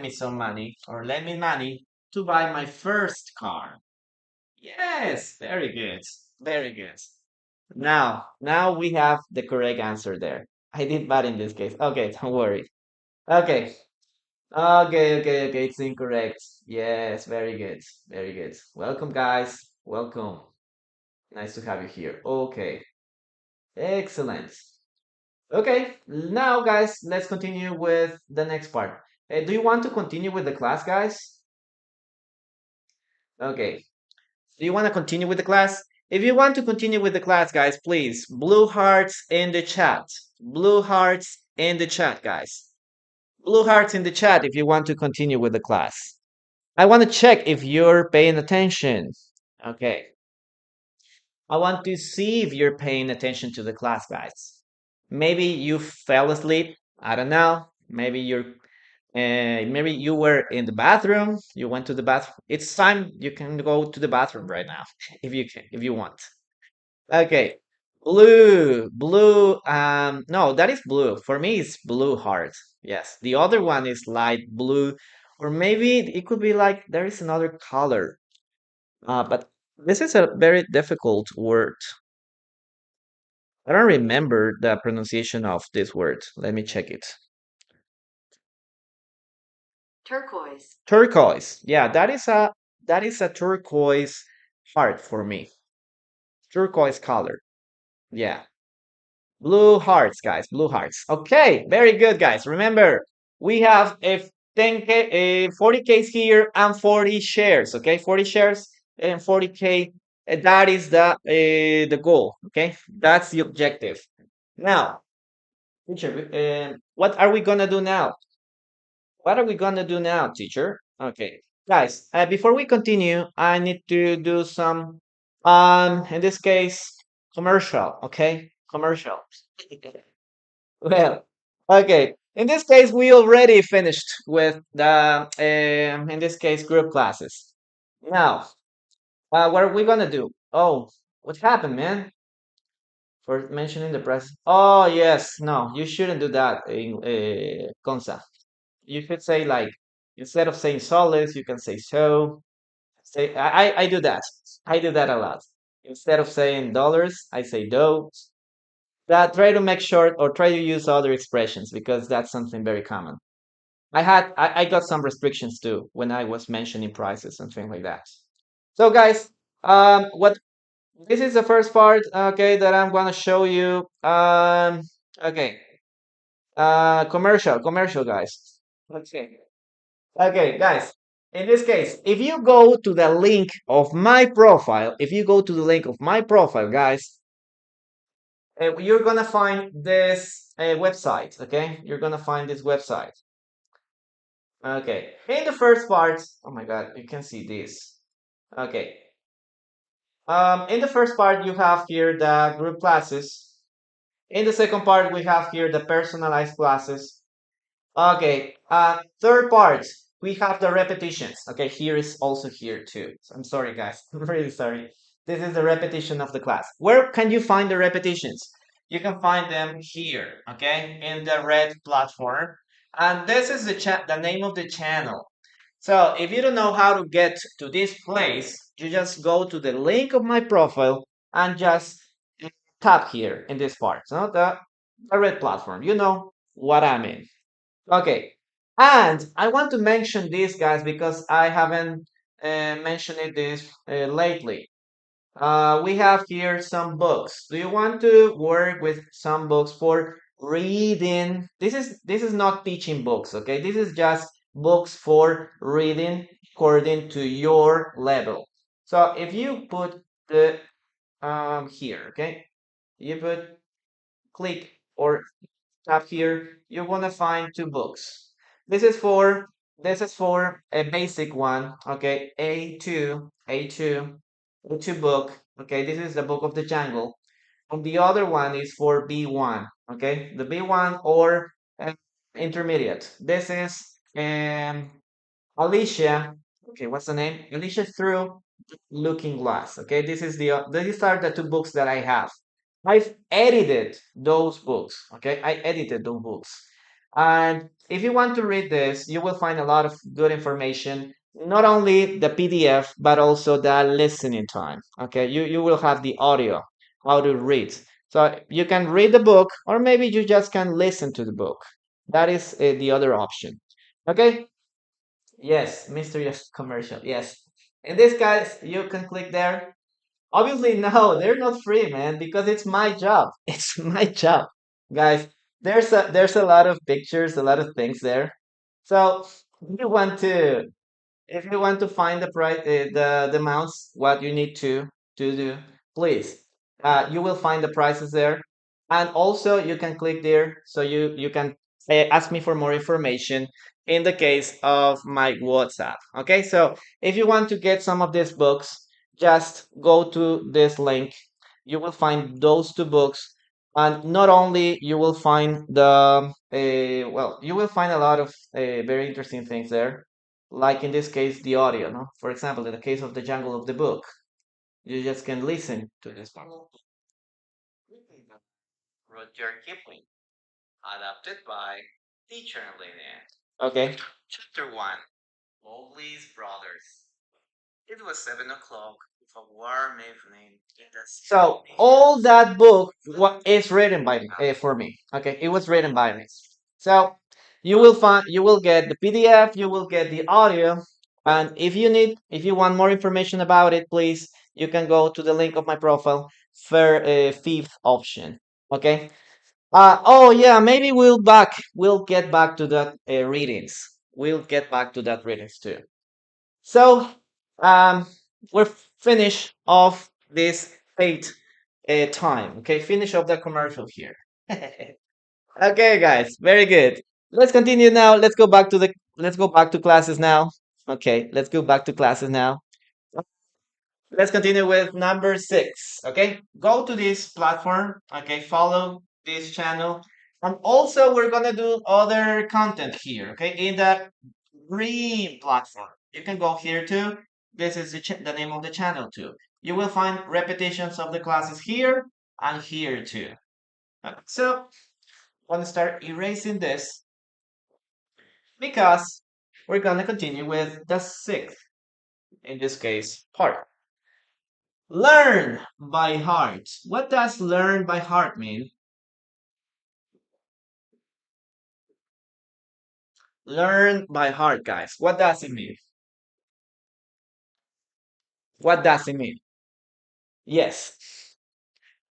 some money or lent me money to buy my first car. Yes, very good. Very good. Now we have the correct answer there. I did bad in this case. Okay, don't worry. Okay. Okay. It's incorrect. Yes, very good. Very good. Welcome, guys. Welcome. Nice to have you here. Okay. Excellent. Okay, now, guys, let's continue with the next part. Do you want to continue with the class, guys? Okay. Do you want to continue with the class? If you want to continue with the class, guys, please, blue hearts in the chat. Blue hearts in the chat, guys. Blue hearts in the chat if you want to continue with the class. I want to check if you're paying attention. Okay. I want to see if you're paying attention to the class, guys. Maybe you fell asleep. I don't know. Maybe you were in the bathroom. You went to the bathroom. It's time you can go to the bathroom right now, if you want. Okay, blue. No, that is blue. For me, it's blue heart. Yes, the other one is light blue, or maybe it could be like there is another color. But this is a very difficult word. I don't remember the pronunciation of this word. Let me check it. Turquoise. Turquoise. Yeah, that is a turquoise heart for me. Turquoise color. Yeah. Blue hearts, guys. Blue hearts. Okay, very good, guys. Remember, we have a 10K, a 40Ks here and 40 shares. Okay, 40 shares and 40K. That is the goal. Okay, that's the objective. Now, teacher, what are we gonna do now? What are we gonna do now, teacher? Okay, guys, before we continue, I need to do some, in this case, commercial, okay? Commercial. Well, okay. In this case, we already finished with in this case, group classes. Now, what are we gonna do? Oh, what happened, man? For mentioning the press. Oh, yes, no, you shouldn't do that in Consa. You should say like instead of saying soles, you can say so. Say I do that. I do that a lot. Instead of saying dollars, I say do. That try to make short or try to use other expressions because that's something very common. I got some restrictions too when I was mentioning prices and things like that. So guys, what this is the first part, okay, that I'm gonna show you. Okay, commercial, guys. Okay. Okay, guys, in this case, if you go to the link of my profile, if you go to the link of my profile, guys, you're gonna find this website, okay? You're gonna find this website. Okay, in the first part, oh my God, you can see this. Okay, in the first part, you have here the group classes. In the second part, we have here the personalized classes. Okay, third part, we have the repetitions. Okay, here is also here too. So I'm sorry, guys. I'm really sorry. This is the repetition of the class. Where can you find the repetitions? You can find them here, okay, in the red platform. And this is the name of the channel. So if you don't know how to get to this place, you just go to the link of my profile and just tap here in this part. So the red platform. You know what I mean. Okay. And I want to mention this, guys, because I haven't mentioned this lately. We have here some books. Do you want to work with some books for reading? This is not teaching books, okay? This is just books for reading according to your level. So if you put the here, okay? You put click or tap here, you're gonna find two books. This is for a basic one, okay? A2, A2. two book. Okay, this is the Book of the Jungle, and the other one is for B1. Okay, the B1 or uh, intermediate. This is Alicia. Okay, what's the name? Alicia through Looking Glass. Okay, these are the two books that I have. I've edited those books. Okay, I edited those books. And if you want to read this, you will find a lot of good information, not only the PDF, but also the listening time. Okay, you will have the audio, how to read. So you can read the book, or maybe you just can listen to the book. That is the other option. Okay, yes, mysterious commercial. Yes. In this case, you can click there. Obviously, no, they're not free, man, because it's my job. It's my job. Guys, there's a lot of pictures, a lot of things there. So if you want to find the price, the amounts, what you need to do, please, you will find the prices there, and also you can click there, so you can ask me for more information in the case of my WhatsApp. Okay, so if you want to get some of these books, just go to this link. You will find those two books, and not only you will find you will find a lot of very interesting things there, like in this case the audio, no, for example, in the case of the Jungle of the Book, you just can listen to this part. Rudyard Kipling, adapted by teacher Lynn. Okay, chapter 1, Mowgli's brothers. It was 7 o'clock of a warm evening. So all that book is written by me, for me. Okay, it was written by me. So you will get the PDF, you will get the audio, and if you want more information about it, please you can go to the link of my profile for fifth option. Okay. Oh yeah, maybe we'll get back to that readings. We'll get back to that readings too. So, we're finished of this eight time. Okay, finish of the commercial here. Okay, guys, very good. Let's continue now. Let's go back to classes now. Okay, let's go back to classes now. Let's continue with number 6. Okay, go to this platform. Okay, follow this channel, and also we're gonna do other content here. Okay, in the green platform. You can go here too. This is the name of the channel too. You will find repetitions of the classes here and here too. So I'm gonna start erasing this because we're gonna continue with the sixth, in this case, part. Learn by heart. What does learn by heart mean? Learn by heart, guys. What does it mean? What does it mean? Yes.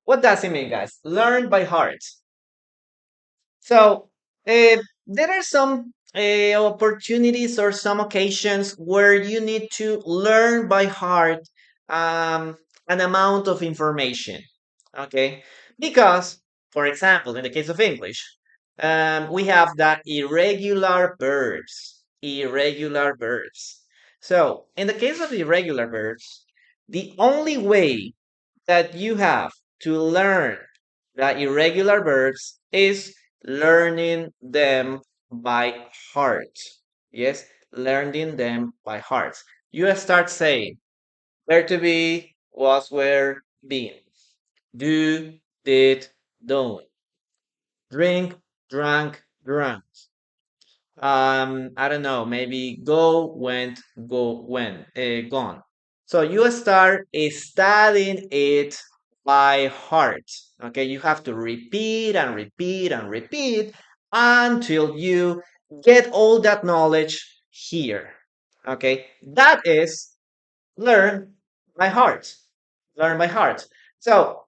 What does it mean, guys? Learn by heart. So there are some opportunities or some occasions where you need to learn by heart um, an amount of information. Okay, because for example, in the case of English, we have that irregular verbs. Irregular verbs. So in the case of irregular verbs, the only way that you have to learn the irregular verbs is learning them by heart. Yes, learning them by heart. You start saying, where to be, was, where, been. Do, did, don't. Drink, drank, drunk. I don't know, maybe go, went, gone. So you start studying it by heart. Okay, you have to repeat and repeat and repeat until you get all that knowledge here. Okay, that is learn by heart. Learn by heart. So,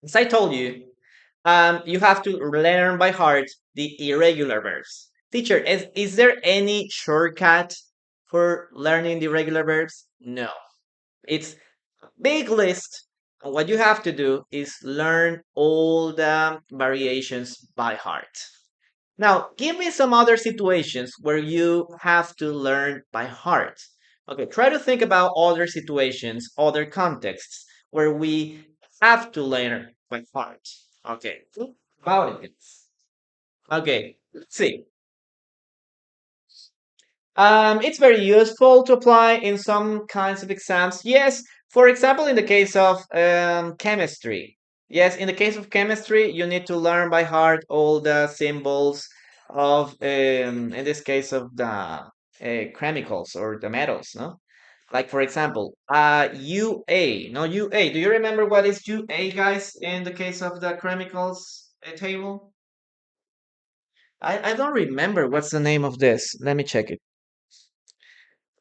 as I told you, you have to learn by heart the irregular verbs. Teacher, is there any shortcut for learning the irregular verbs? No. It's a big list. And what you have to do is learn all the variations by heart. Now, give me some other situations where you have to learn by heart. Okay, try to think about other situations, other contexts where we have to learn by heart. Okay, think about it, guys. Okay, let's see. It's very useful to apply in some kinds of exams. Yes, for example, in the case of chemistry. Yes, in the case of chemistry, you need to learn by heart all the symbols of, in this case, of the chemicals or the metals, no? Like, for example, UA. No, UA. Do you remember what is UA, guys, in the case of the chemicals table? I don't remember what's the name of this. Let me check it.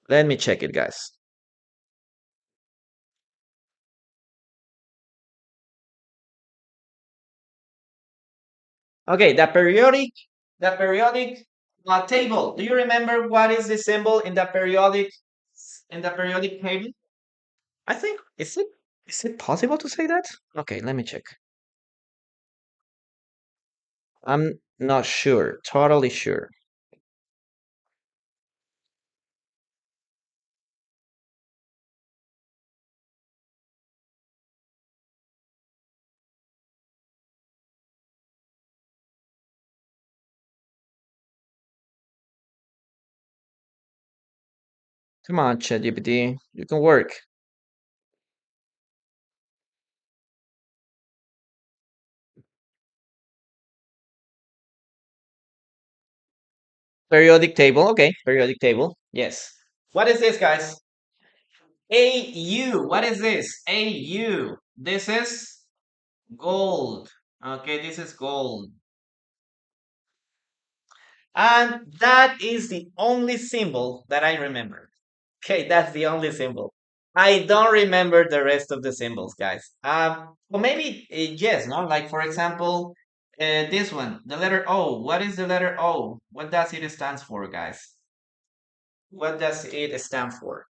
Let me check it, guys. Okay, the periodic table. Do you remember what is the symbol in the periodic table? I think is it possible to say that? Okay, let me check. I'm not sure. Totally sure. Come on, ChatGPT. You can work. Periodic table. Okay, periodic table. Yes. What is this, guys? AU. What is this? AU. This is gold. Okay, this is gold. And that is the only symbol that I remember. Okay, that's the only symbol. I don't remember the rest of the symbols, guys. Well, maybe yes, no. Like for example, this one, the letter O. What is the letter O? What does it stand for, guys? What does it stand for?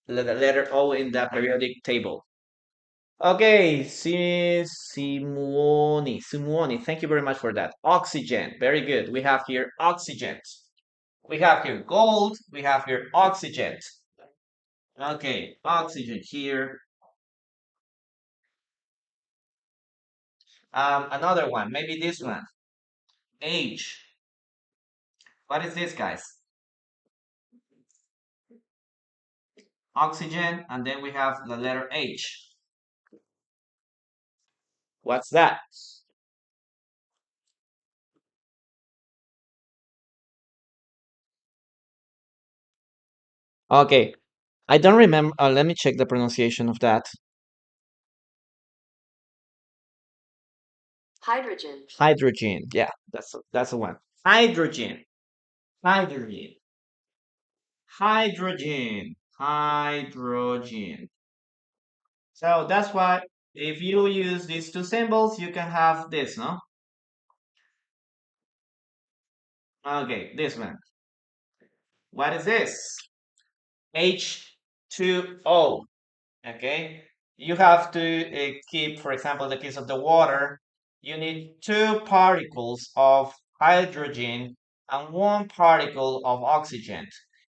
The letter O in the periodic table. Okay, Simuoni. Thank you very much for that. Oxygen. Very good. We have here oxygen. We have here gold. We have here oxygen. Okay, oxygen here. Another one, maybe this one. H. What is this, guys? Oxygen, and then we have the letter H. What's that? Okay, I don't remember. Let me check the pronunciation of that. Hydrogen. Hydrogen. Yeah, that's the one. Hydrogen. Hydrogen. Hydrogen. Hydrogen. So that's why if you use these two symbols, you can have this, no? Okay, this one. What is this? H2O. Okay, you have to keep, for example, the case of the water, you need two particles of hydrogen and one particle of oxygen.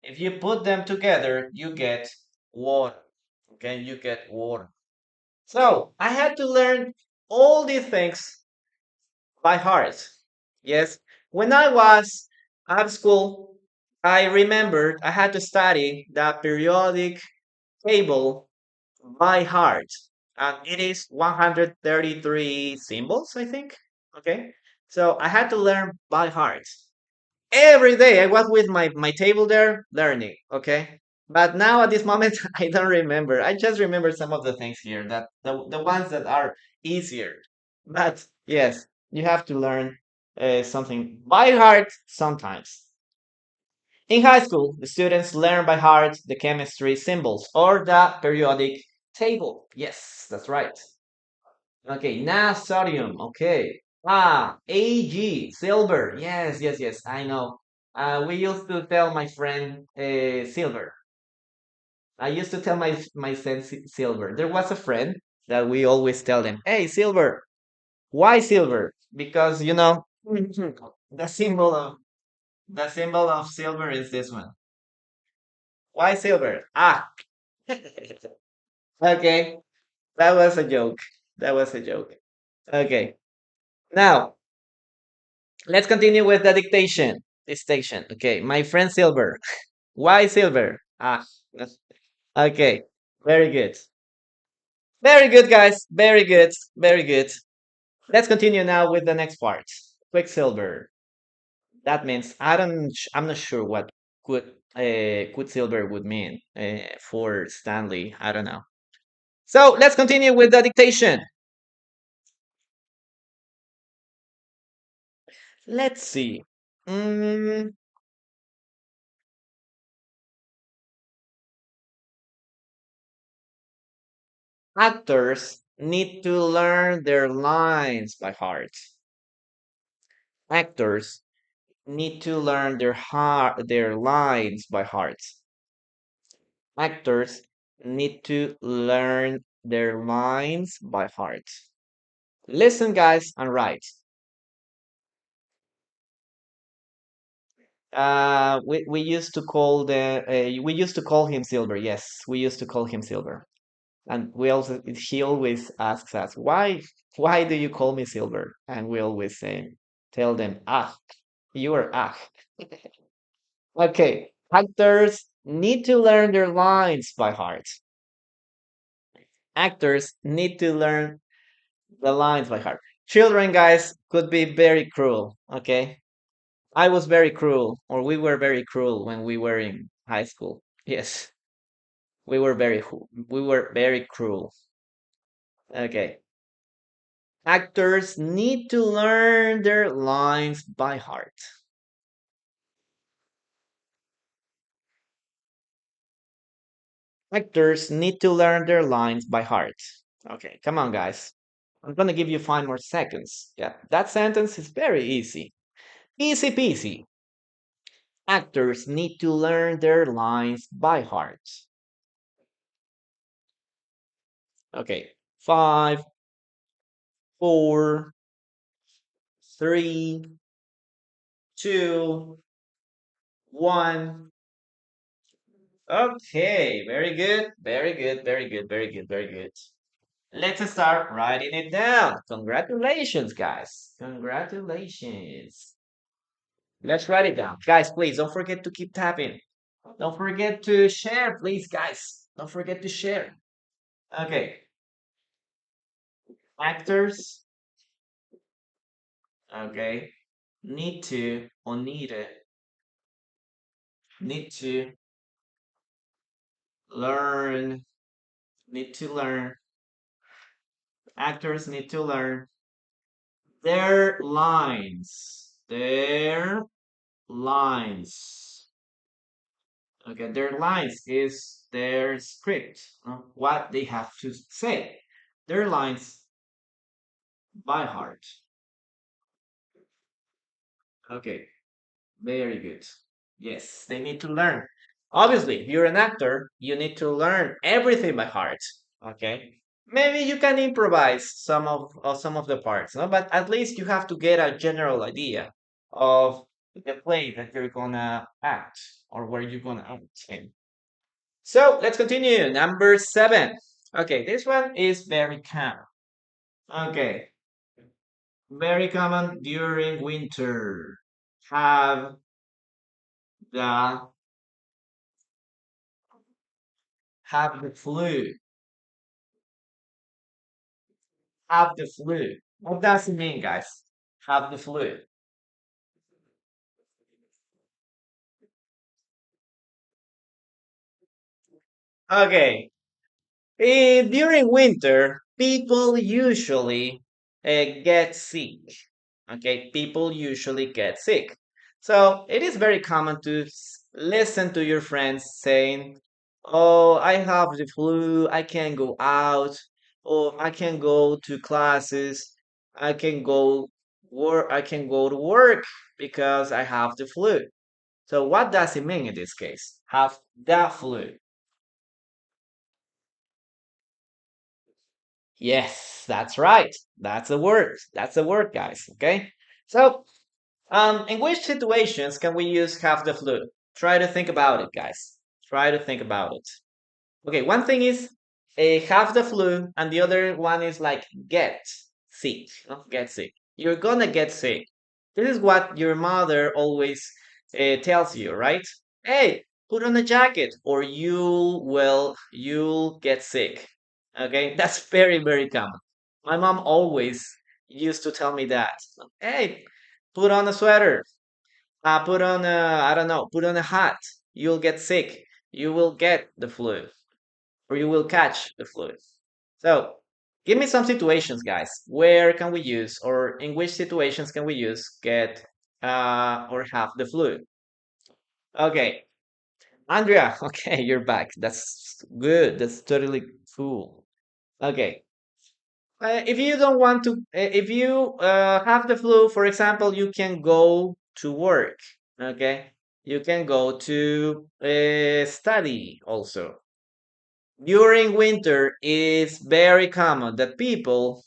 If you put them together, you get water. Okay, you get water. So I had to learn all these things by heart. Yes, when I was at school, I remembered I had to study the periodic table by heart. And it is 133 symbols, I think. Okay. So I had to learn by heart. Every day I was with my table there learning. Okay. But now at this moment, I don't remember. I just remember some of the things here that the ones that are easier. But yes, you have to learn something by heart sometimes. In high school, the students learn by heart the chemistry symbols or the periodic table. Yes, that's right. Okay, now sodium. Okay. Ag, silver. Yes, yes, yes, I know. We used to tell my friend silver. I used to tell my friend silver. There was a friend that we always tell them, "Hey, silver. Why silver? Because the symbol of silver is this one. Why silver? Ah, okay. That was a joke. That was a joke. Okay. Now, let's continue with the dictation. Dictation. Okay. My friend Silver. Why silver? Ah, okay. Very good. Very good, guys. Very good. Very good. Let's continue now with the next part. Quicksilver. That means I'm not sure what Quicksilver would mean for Stanley. I don't know. So let's continue with the dictation. Let's see. Mm, actors need to learn their lines by heart. Actors need to learn their lines by heart. Actors need to learn their lines by heart. Listen, guys, and write. We used to call we used to call him Silver. Yes, we used to call him Silver, and we also he always asks us why do you call me Silver? And we always say tell them you are Okay, actors need to learn their lines by heart. Actors need to learn the lines by heart. Children, guys, could be very cruel. Okay, I was very cruel, or we were very cruel when we were in high school. Yes. We were very cruel. Okay. Actors need to learn their lines by heart. Actors need to learn their lines by heart. Okay, come on, guys. I'm gonna give you 5 more seconds. Yeah, that sentence is very easy. Easy peasy. Actors need to learn their lines by heart. Okay, 5, 4, 3, 2, 1. Okay, very good, very good, very good, very good, very good. Let's start writing it down. Congratulations, guys. Congratulations. Let's write it down. Guys, please don't forget to keep tapping. Don't forget to share, please, guys. Don't forget to share. Okay, actors, okay, need to learn, need to learn, actors need to learn their lines. Okay, their lines is their script, what they have to say. Their lines by heart. Okay, very good. Yes, they need to learn. Obviously, if you're an actor, you need to learn everything by heart. Okay, maybe you can improvise some of the parts, no? But at least you have to get a general idea of the play that you're gonna act or where you're gonna act in. So let's continue. Number 7. Okay, this one is very common. Okay, very common during winter. Have the have the flu. Have the flu. What does it mean, guys? Have the flu. Okay, during winter, people usually get sick. Okay, people usually get sick. So it is very common to listen to your friends saying, "Oh, I have the flu. I can't go out. Or I can go to classes. I can go work. I can go to work because I have the flu." So what does it mean in this case? Have the flu. Yes, that's right. That's a word. That's a word, guys. Okay. So, in which situations can we use have the flu? Try to think about it, guys. Try to think about it. Okay, one thing is have the flu, and the other one is like get sick. No? Get sick. You're gonna get sick. This is what your mother always tells you, right? Hey, put on a jacket, or you'll get sick. Okay, that's very common. My mom always used to tell me that. Hey, put on a sweater. Put on a, I don't know, put on a hat. You'll get sick. You will get the flu or you will catch the flu. So, give me some situations, guys. Where can we use, or in which situations can we use get or have the flu? Okay, Andrea. Okay, you're back. That's good. That's totally cool. Okay. If you don't want to, if you have the flu, for example, you can go to work. Okay, you can go to study also. During winter, it's very common that people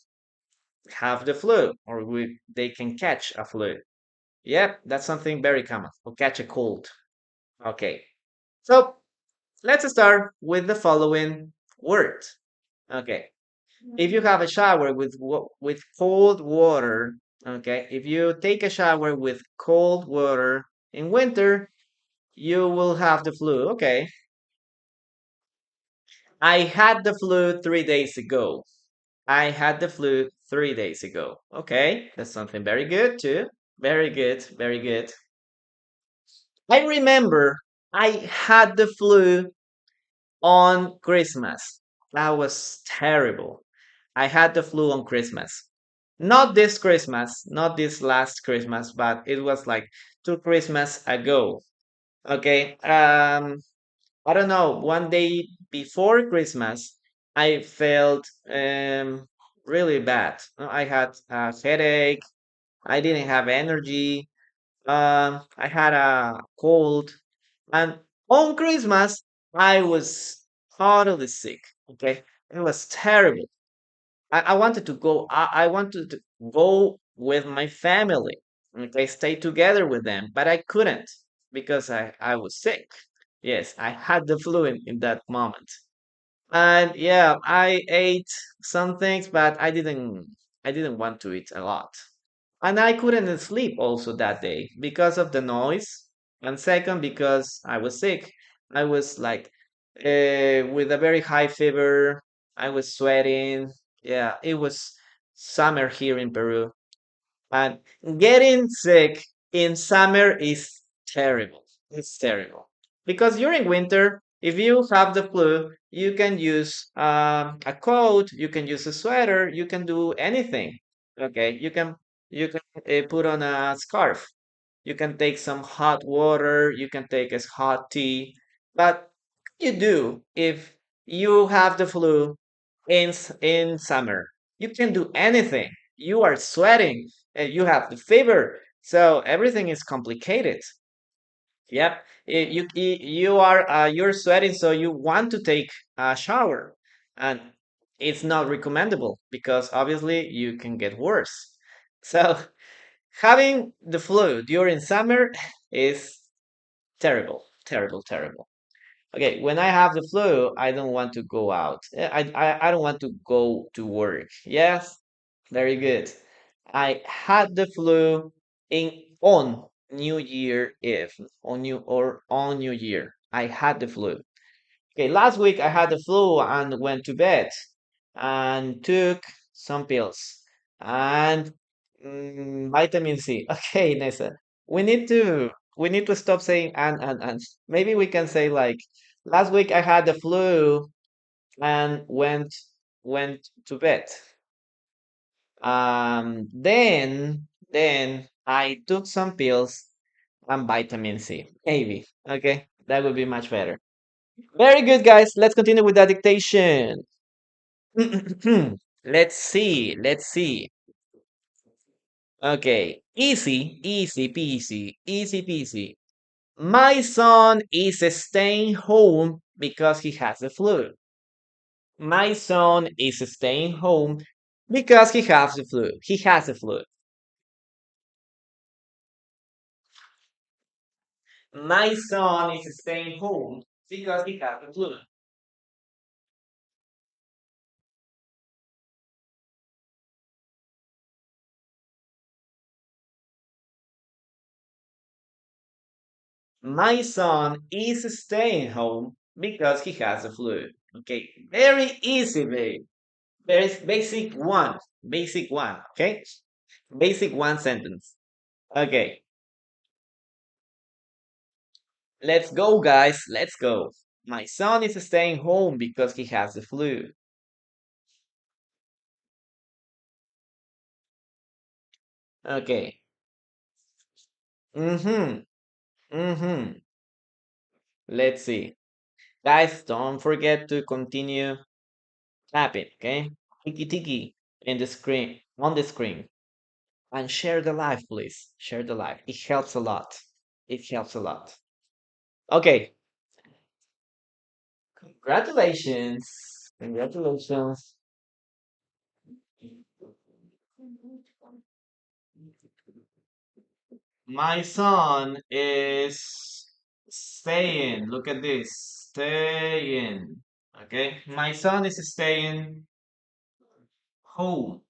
have the flu or they can catch a flu. Yep, that's something very common, or catch a cold. Okay, so let's start with the following word. Okay, if you have a shower with with cold water, okay, if you take a shower with cold water in winter, you will have the flu. Okay, I had the flu 3 days ago. I had the flu 3 days ago. Okay, that's something very good too. Very good, very good. I remember I had the flu on Christmas. That was terrible. I had the flu on Christmas. Not this Christmas, not this last Christmas, but it was like 2 Christmas ago. Okay. I don't know. One day before Christmas, I felt really bad. I had a headache. I didn't have energy. I had a cold, and on Christmas, I was totally sick. Okay, it was terrible. I wanted to go. I wanted to go with my family. Okay, stay together with them, but I couldn't because I was sick. Yes, I had the flu in that moment. And yeah, I ate some things, but I didn't want to eat a lot. And I couldn't sleep also that day because of the noise. And second, because I was sick. I was like with a very high fever. I was sweating. Yeah, it was summer here in Peru. And getting sick in summer is terrible. It's terrible. Because during winter, if you have the flu, you can use a coat, you can use a sweater, you can do anything. Okay, you can put on a scarf. You can take some hot water, you can take a hot tea. But you do if you have the flu in summer. You can do anything. You are sweating and you have the fever. So everything is complicated. Yep. You're sweating, so you want to take a shower. And it's not recommendable because obviously you can get worse. So having the flu during summer is terrible, terrible, terrible. Okay, when I have the flu, I don't want to go out. I don't want to go to work. Yes, very good. I had the flu in on New Year Eve, on New Year. I had the flu. Okay, last week I had the flu and went to bed and took some pills and vitamin C. Okay, Nessa, we need to stop saying and. Maybe we can say like last week I had the flu and went to bed. Then I took some pills and vitamin C. Maybe. Okay, that would be much better. Very good, guys. Let's continue with the dictation. Let's see. Let's see. Okay. Easy, easy peasy, easy peasy. My son is staying home because he has the flu. My son is staying home because he has the flu. He has the flu. My son is staying home because he has the flu. My son is staying home because he has the flu. Okay, very easy, babe. Very basic one. Basic one. Okay, basic one sentence. Okay, let's go, guys. Let's go. My son is staying home because he has the flu. Okay. Mm-hmm. Mm-hmm. Let's see. Guys, don't forget to continue tapping, okay? Tiki tiki in the screen, on the screen. And share the live, please. Share the live. It helps a lot. It helps a lot. Okay. Congratulations. Congratulations. My son is staying. Look at this. Staying. Okay. My son is staying home.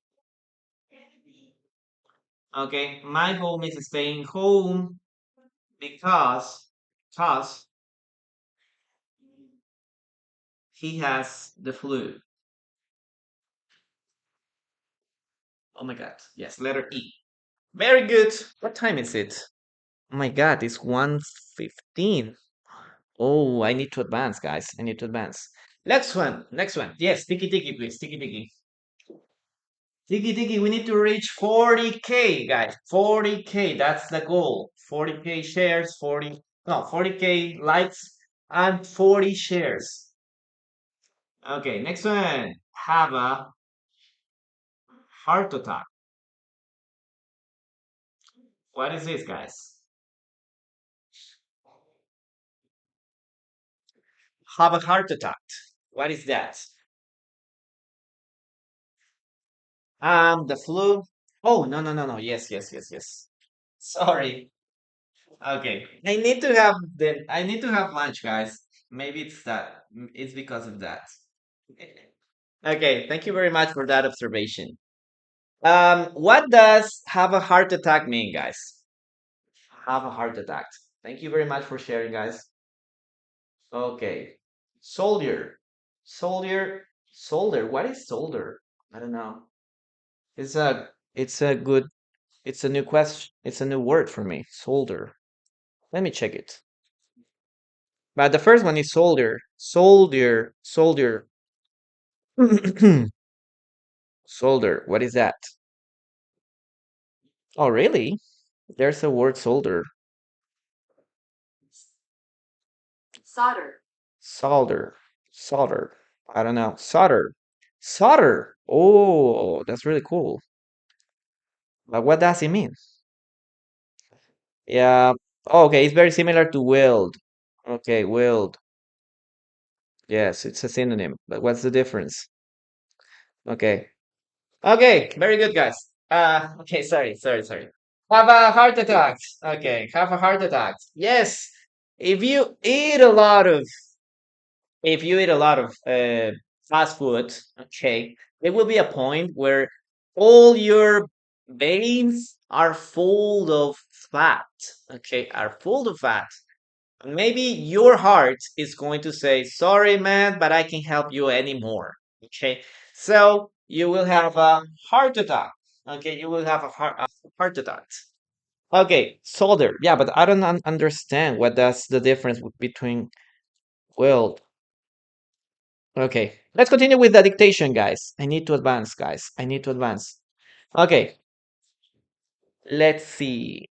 Okay. My home is staying home because he has the flu. Oh my God. Yes. Letter E. Very good. What time is it? Oh my God, it's 1:15. Oh, I need to advance, guys. I need to advance. Next one. Next one. Yes, tiki tiki, please. Tiki tiki. Tiki tiki, we need to reach 40K, guys. 40K. That's the goal. 40K shares, 40, no, 40K likes, and 40 shares. Okay, next one. Have a heart attack. What is this, guys? Have a heart attack. What is that? The flu. Oh, no, no, no, no. Yes, yes, yes, yes. Sorry. Okay. I need to have lunch, guys. Maybe it's that. It's because of that. Okay, thank you very much for that observation. What does have a heart attack mean, guys? Have a heart attack. Thank you very much for sharing, guys. Okay. Soldier. Soldier. Soldier. What is soldier? I don't know. It's a good it's a new question. It's a new word for me. Soldier. Let me check it. But the first one is soldier. Soldier. Soldier. Soldier. What is that? Oh, really? There's a word soldier. Solder. Solder. Solder. I don't know. Solder. Solder. Oh, that's really cool. But what does it mean? Yeah. Oh, okay. It's very similar to weld. Okay, weld. Yes, it's a synonym. But what's the difference? Okay. Okay, very good, guys. Okay, sorry. Have a heart attack. Okay, have a heart attack. Yes, if you eat a lot of, if you eat a lot of fast food, okay, there will be a point where all your veins are full of fat. Okay, are full of fat. Maybe your heart is going to say, sorry, man, but I can't help you anymore. Okay. So you will have a heart attack. Okay. You will have a heart attack. Okay. Solder. Yeah, but I don't understand what that's the difference between, well, okay. Let's continue with the dictation, guys. I need to advance, guys. I need to advance. Okay. Let's see.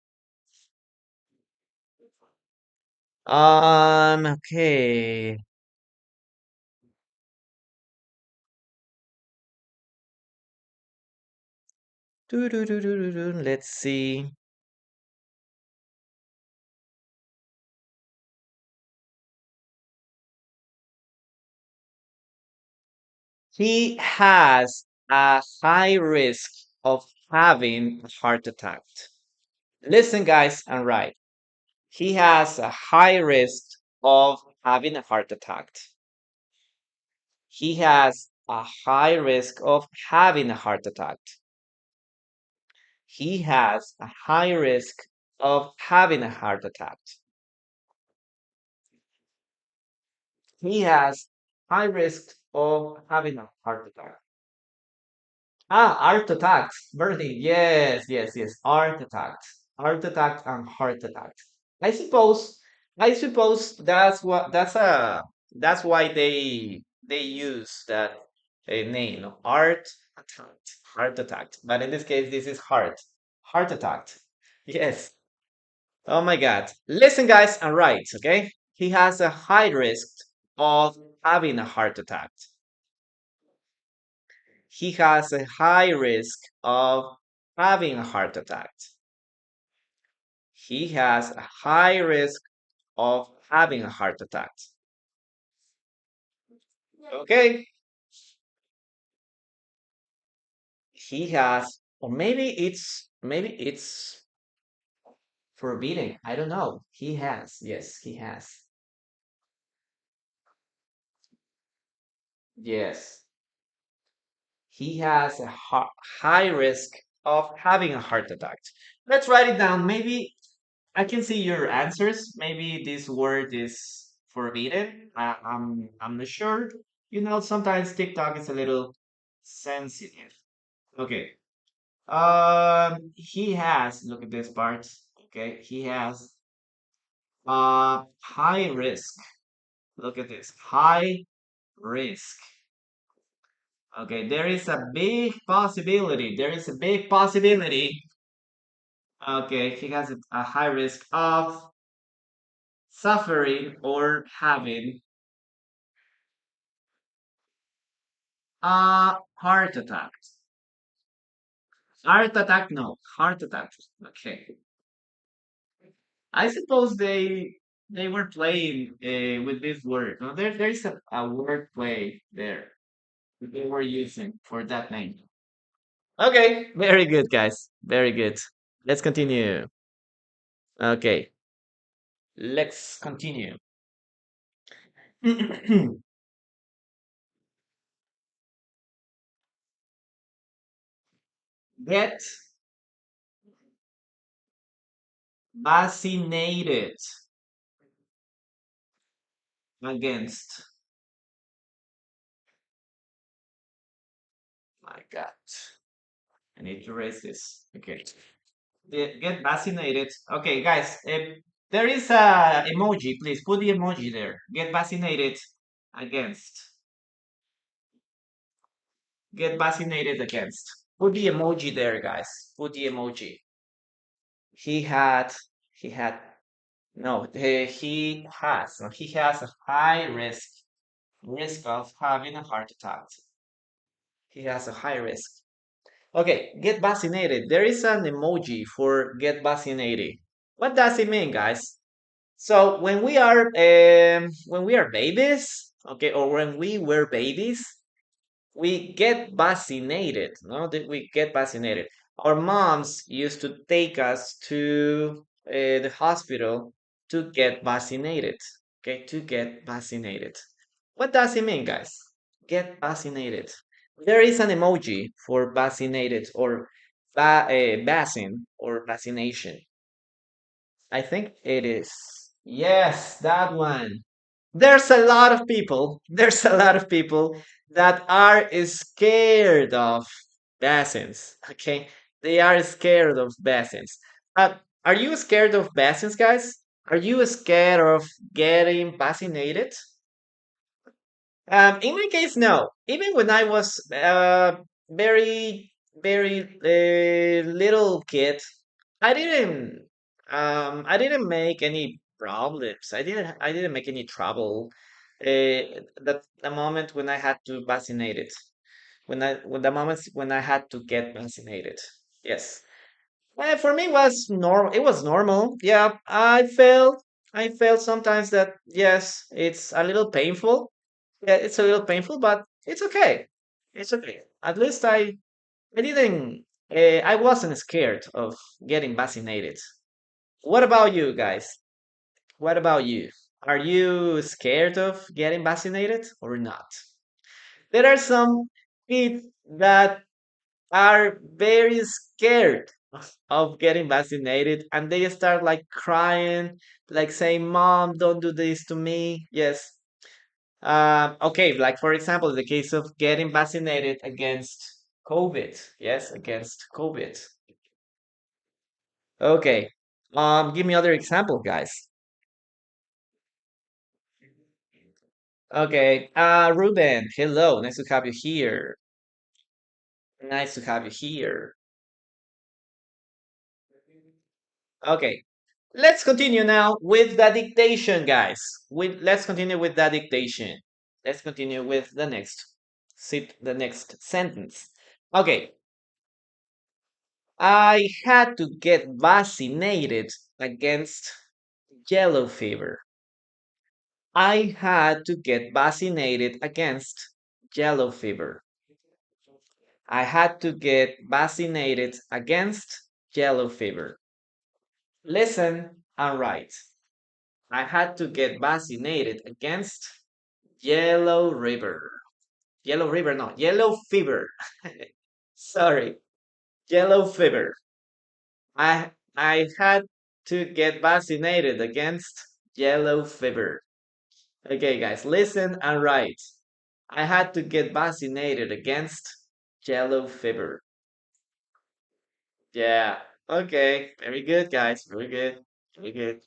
Okay. Let's see. He has a high risk of having a heart attack. Listen, guys, and write. He has a high risk. of having a heart attack. He has a high risk of having a heart attack. He has a high risk of having a heart attack. He has high risk of having a heart attack. Ah, heart attacks. Bertie. Yes, yes, yes. Heart attacks. Heart attack and heart attack. I suppose. That's why they use that name. No? Heart attack. Heart attack. But in this case, this is heart attack. Yes. Oh my God. Listen, guys, and right. Okay. He has a high risk of having a heart attack. He has a high risk of having a heart attack. He has a high risk of having a heart attack. Okay. He has, or maybe it's forbidden. I don't know. He has. Yes, he has. Yes. He has a high risk of having a heart attack. Let's write it down. Maybe I can see your answers. Maybe this word is forbidden. I'm not sure. Sometimes TikTok is a little sensitive. Okay. He has. Look at this part. Okay, he has high risk. Look at this. High risk. Okay, there is a big possibility. There is a big possibility. Okay, he has a high risk of suffering or having heart attack. Heart attack, no. Heart attack. Okay. I suppose they were playing with this word. No, there is a word play there that they were using for that name. Okay, very good, guys. Very good. Let's continue. Okay, let's continue. Get vaccinated against. My God, I need to erase this. Okay. Get vaccinated. Okay, guys, there is a emoji. Please put the emoji there. Get vaccinated against. Get vaccinated against. Put the emoji there, guys. Put the emoji. He had, he had, no, he has, no, he has a high risk of having a heart attack. He has a high risk. Okay, get vaccinated. There is an emoji for get vaccinated. What does it mean, guys? So when we are babies, okay, or when we were babies, we get vaccinated, no? We get vaccinated. Our moms used to take us to the hospital to get vaccinated, okay, to get vaccinated. What does it mean, guys? Get vaccinated. There is an emoji for vaccinated or vaccine or vaccination. I think it is. Yes, that one. There's a lot of people that are scared of vaccines. Okay, they are scared of vaccines. Are you scared of vaccines, guys? Are you scared of getting vaccinated? In my case, no. Even when I was very, very little kid, I didn't. I didn't make any problems. I didn't make any trouble. The moment when I had to vaccinate it, when the moments when I had to get vaccinated. Yes. For me, was normal. It was normal. Yeah, I felt sometimes that yes, it's a little painful. Yeah, it's a little painful, but it's okay. It's okay. At least I didn't. I wasn't scared of getting vaccinated. What about you guys? What about you? Are you scared of getting vaccinated or not? There are some kids that are very scared of getting vaccinated and they start like crying, like saying, Mom, don't do this to me. Yes. Okay, like for example, the case of getting vaccinated against COVID. Yes, against COVID. Okay. Give me other example, guys. Okay. Ruben, hello. Nice to have you here. Nice to have you here. Okay. Let's continue now with the dictation, guys. Let's continue with the dictation. Let's continue with the next sentence. Okay. I had to get vaccinated against yellow fever. I had to get vaccinated against yellow fever. I had to get vaccinated against yellow fever. Listen and write. I had to get vaccinated against yellow river. Yellow river, no, yellow fever. Sorry, yellow fever. I had to get vaccinated against yellow fever. Okay, guys, listen and write. I had to get vaccinated against yellow fever. Yeah. Okay. Very good, guys. Very good. Very good.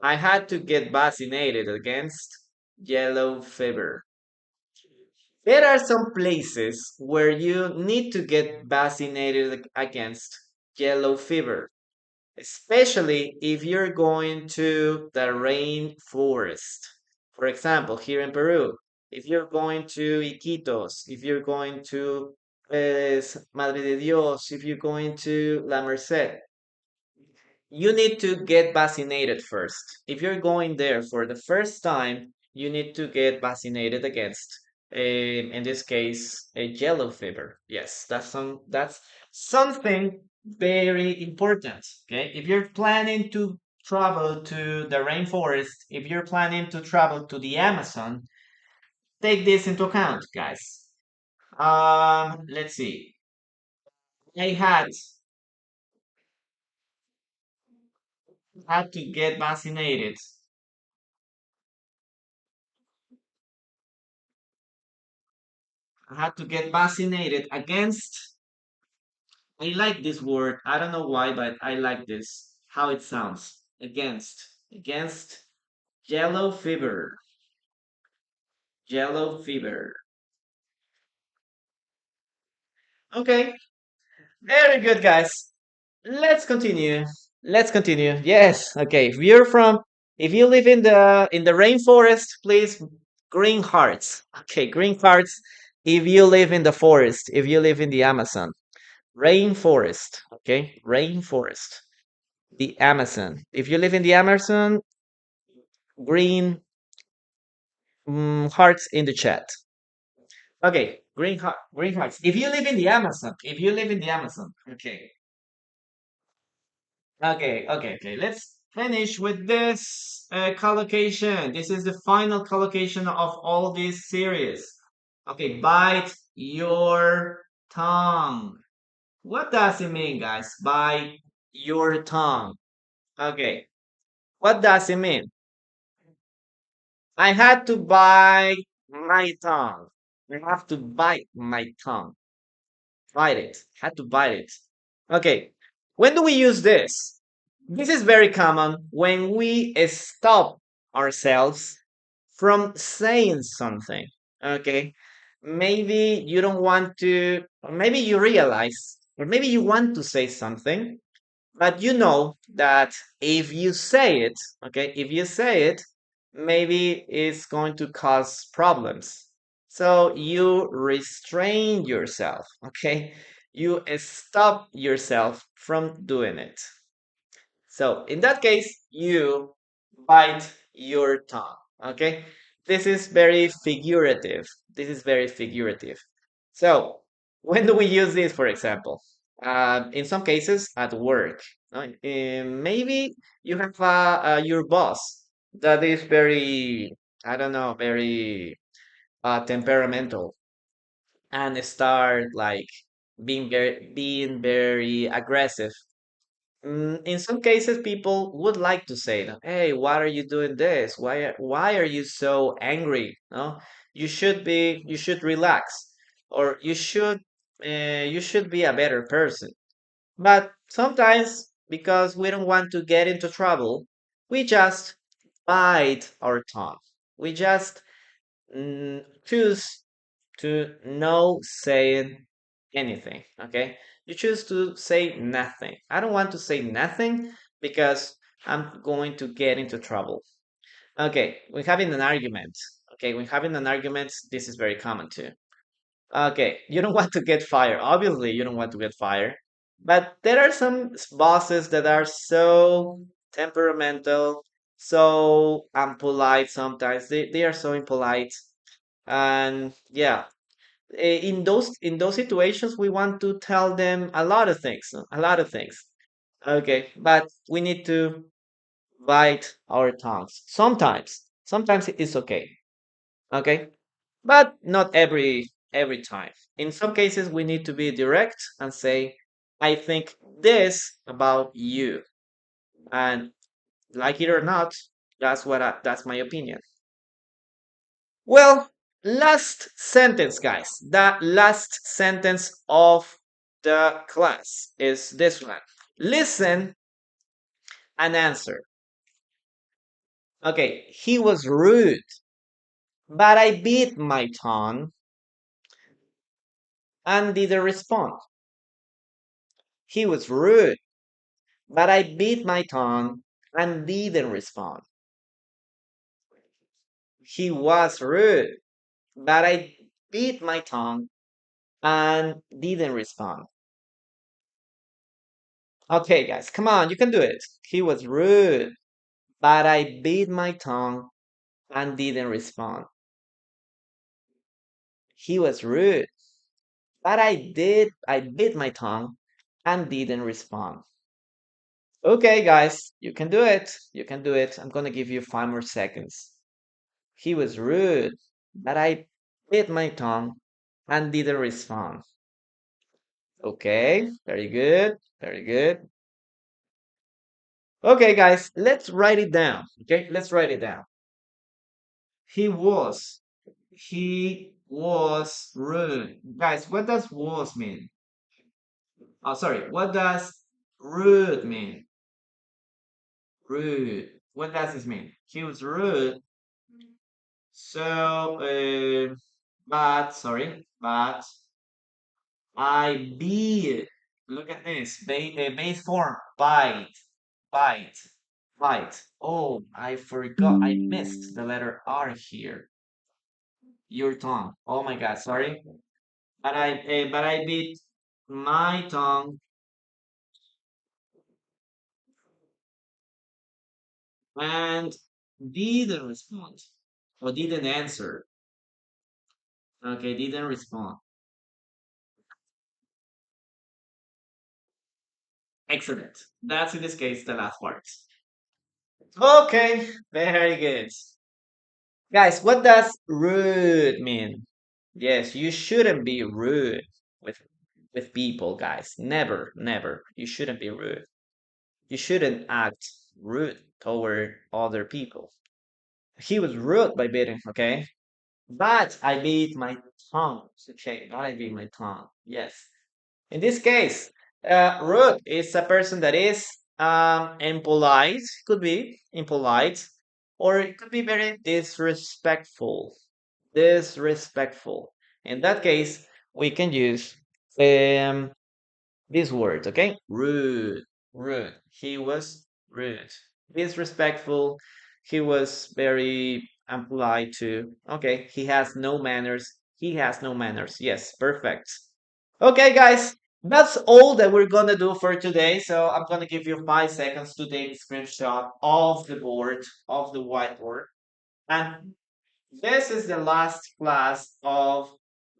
I had to get vaccinated against yellow fever. There are some places where you need to get vaccinated against yellow fever, especially if you're going to the rainforest. For example, here in Peru, if you're going to Iquitos, if you're going to Madre de Dios, if you're going to La Merced, you need to get vaccinated first. If you're going there for the first time, you need to get vaccinated against, in this case, a yellow fever. Yes, that's something very important. Okay, if you're planning to travel to the rainforest, if you're planning to travel to the Amazon, take this into account, guys. Let's see. I had to get vaccinated. I had to get vaccinated against. I like this word. I don't know why, but I like this. How it sounds. Against yellow fever. Yellow fever. Okay. Very good, guys. Let's continue. Let's continue. Yes. Okay. If you live in the rainforest, please green hearts. Okay, green hearts. If you live in the forest, if you live in the Amazon, rainforest. Okay, rainforest. The Amazon. If you live in the Amazon, green hearts in the chat. Okay, green hearts. If you live in the Amazon, if you live in the Amazon. Okay, okay. Let's finish with this collocation. This is the final collocation of all this series. Okay, bite your tongue. What does it mean, guys? Bite your tongue. Okay, what does it mean? I had to bite my tongue. I have to bite my tongue. Bite it. Had to bite it. Okay. When do we use this? This is very common when we stop ourselves from saying something. Okay. Maybe you don't want to, or maybe you realize, or maybe you want to say something, but you know that if you say it, okay, if you say it, maybe it's going to cause problems. So you restrain yourself, okay? You stop yourself from doing it. So in that case, you bite your tongue. Okay. This is very figurative. This is very figurative. So when do we use this, for example? In some cases, at work. Maybe you have your boss. that is very, I don't know, very temperamental, and start like being very aggressive. In some cases, people would like to say, "Hey, why are you doing this? Why are you so angry? No, you should relax, or you should be a better person." But sometimes, because we don't want to get into trouble, we just bite our tongue. We just choose to no saying anything. Okay, you choose to say nothing. I don't want to say nothing because I'm going to get into trouble. Okay, we're having an argument. Okay, when having an argument, this is very common too. Okay, you don't want to get fired. Obviously, you don't want to get fired. But there are some bosses that are so temperamental, so unpolite sometimes. They are so impolite. And yeah, in those situations, we want to tell them a lot of things, a lot of things. Okay, but we need to bite our tongues. Sometimes it's okay. Okay, but not every time. In some cases, we need to be direct and say, "I think this about you," and like it or not, that's my opinion. Well, last sentence, guys. The last sentence of the class is this one. Listen and answer. Okay, he was rude, but I bit my tongue and didn't respond. He was rude, but I bit my tongue and didn't respond. He was rude, but I bit my tongue and didn't respond. Okay, guys, come on, you can do it. He was rude, but I bit my tongue and didn't respond. He was rude, but I bit my tongue and didn't respond. Okay, guys, you can do it. You can do it. I'm gonna give you 5 more seconds. He was rude, but I bit my tongue and didn't respond. Okay, very good, very good. Okay, guys, let's write it down. Okay, let's write it down. He was. He was rude. Guys, what does was mean? Oh, sorry. What does rude mean? Rude. What does this mean? He was rude. So, but I beat. Look at this. Base form. Bite, bite. Oh, I forgot. I missed the letter R here. Your tongue. Oh my God. Sorry. But I beat my tongue and didn't respond or didn't answer. Okay, didn't respond. Excellent. That's in this case the last part. Okay, very good. Guys, what does rude mean? Yes, you shouldn't be rude with people, guys. Never, never. You shouldn't be rude. You shouldn't act rude toward other people. He was rude by biting, okay? But I bit my tongue. Okay, not I bit my tongue. Yes. In this case, rude is a person that is impolite, could be impolite, or it could be very disrespectful. Disrespectful. In that case, we can use um, this word, okay? Rude, rude. He was rude. Disrespectful. He was very impolite too. Okay, he has no manners. He has no manners. Yes, perfect. Okay, guys, that's all that we're gonna do for today. So I'm gonna give you 5 seconds to take a screenshot of the board, of the whiteboard. And this is the last class of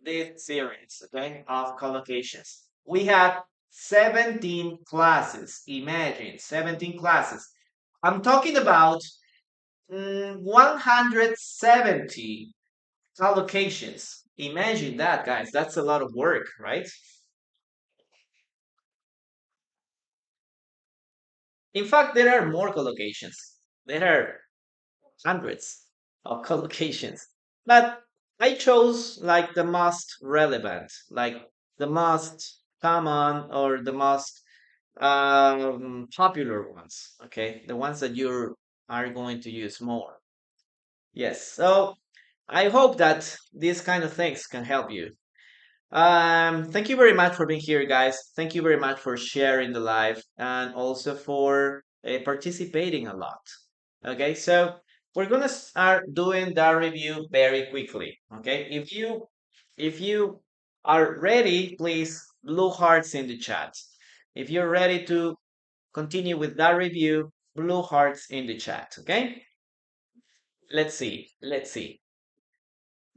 this series, okay, of collocations. We have 17 classes. Imagine 17 classes. I'm talking about 170 collocations. Imagine that, guys. That's a lot of work, right? In fact, there are more collocations. There are hundreds of collocations. But I chose like the most relevant, like the most common or the most popular ones. Okay, the ones that you are going to use more. Yes. So I hope that these kind of things can help you. Thank you very much for being here, guys. Thank you very much for sharing the live and also for participating a lot. Okay, so we're gonna start doing that review very quickly. Okay, if you are ready, please blue hearts in the chat. If you're ready to continue with that review, blue hearts in the chat. Okay, let's see. Let's see.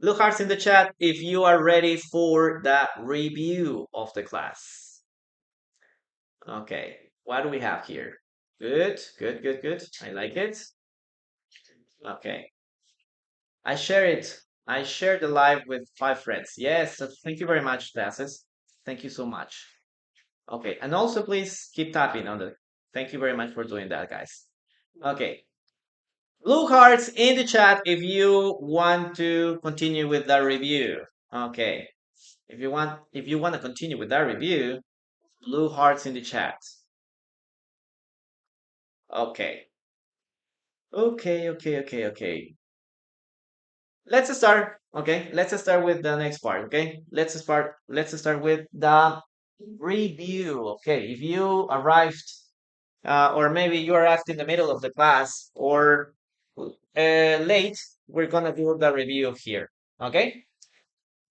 Blue hearts in the chat if you are ready for the review of the class. Okay, what do we have here? Good, good, good, good. I like it. Okay, I share it. I share the live with 5 friends. Yes, so thank you very much, Classes. Thank you so much. Okay, and also please keep tapping on the. Thank you very much for doing that, guys. Okay, blue hearts in the chat if you want to continue with the review. Okay, if you want to continue with that review, blue hearts in the chat. Okay. Okay, okay, okay, okay. Let's start. Okay, let's start with the next part. Okay, let's start with the review. Okay, if you arrived, or maybe you arrived in the middle of the class or late, we're gonna do the review here. Okay,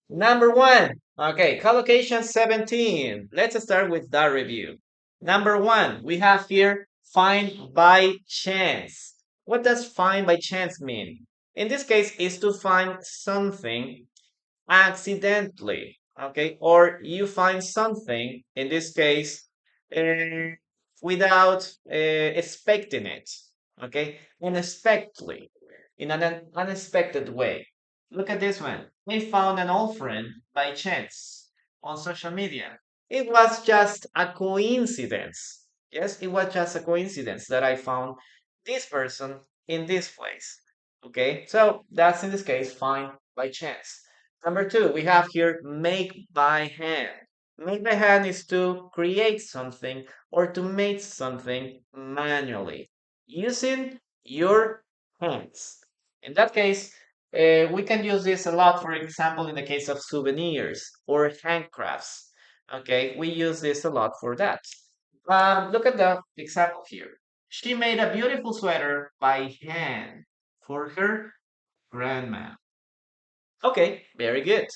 number one. Okay, collocation 17. Let's start with that review. Number one, we have here find by chance. What does find by chance mean? In this case, is to find something accidentally, okay? Or you find something, in this case, uh, without expecting it, okay? Unexpectedly, in an unexpected way. Look at this one. We found an old friend by chance on social media. It was just a coincidence. Yes, it was just a coincidence that I found this person in this place. Okay, so that's in this case find by chance. Number two, we have here make by hand. Make by hand is to create something or to make something manually using your hands. In that case, we can use this a lot, for example, in the case of souvenirs or handcrafts. Okay, we use this a lot for that. Look at the example here. She made a beautiful sweater by hand for her grandma. Okay, very good.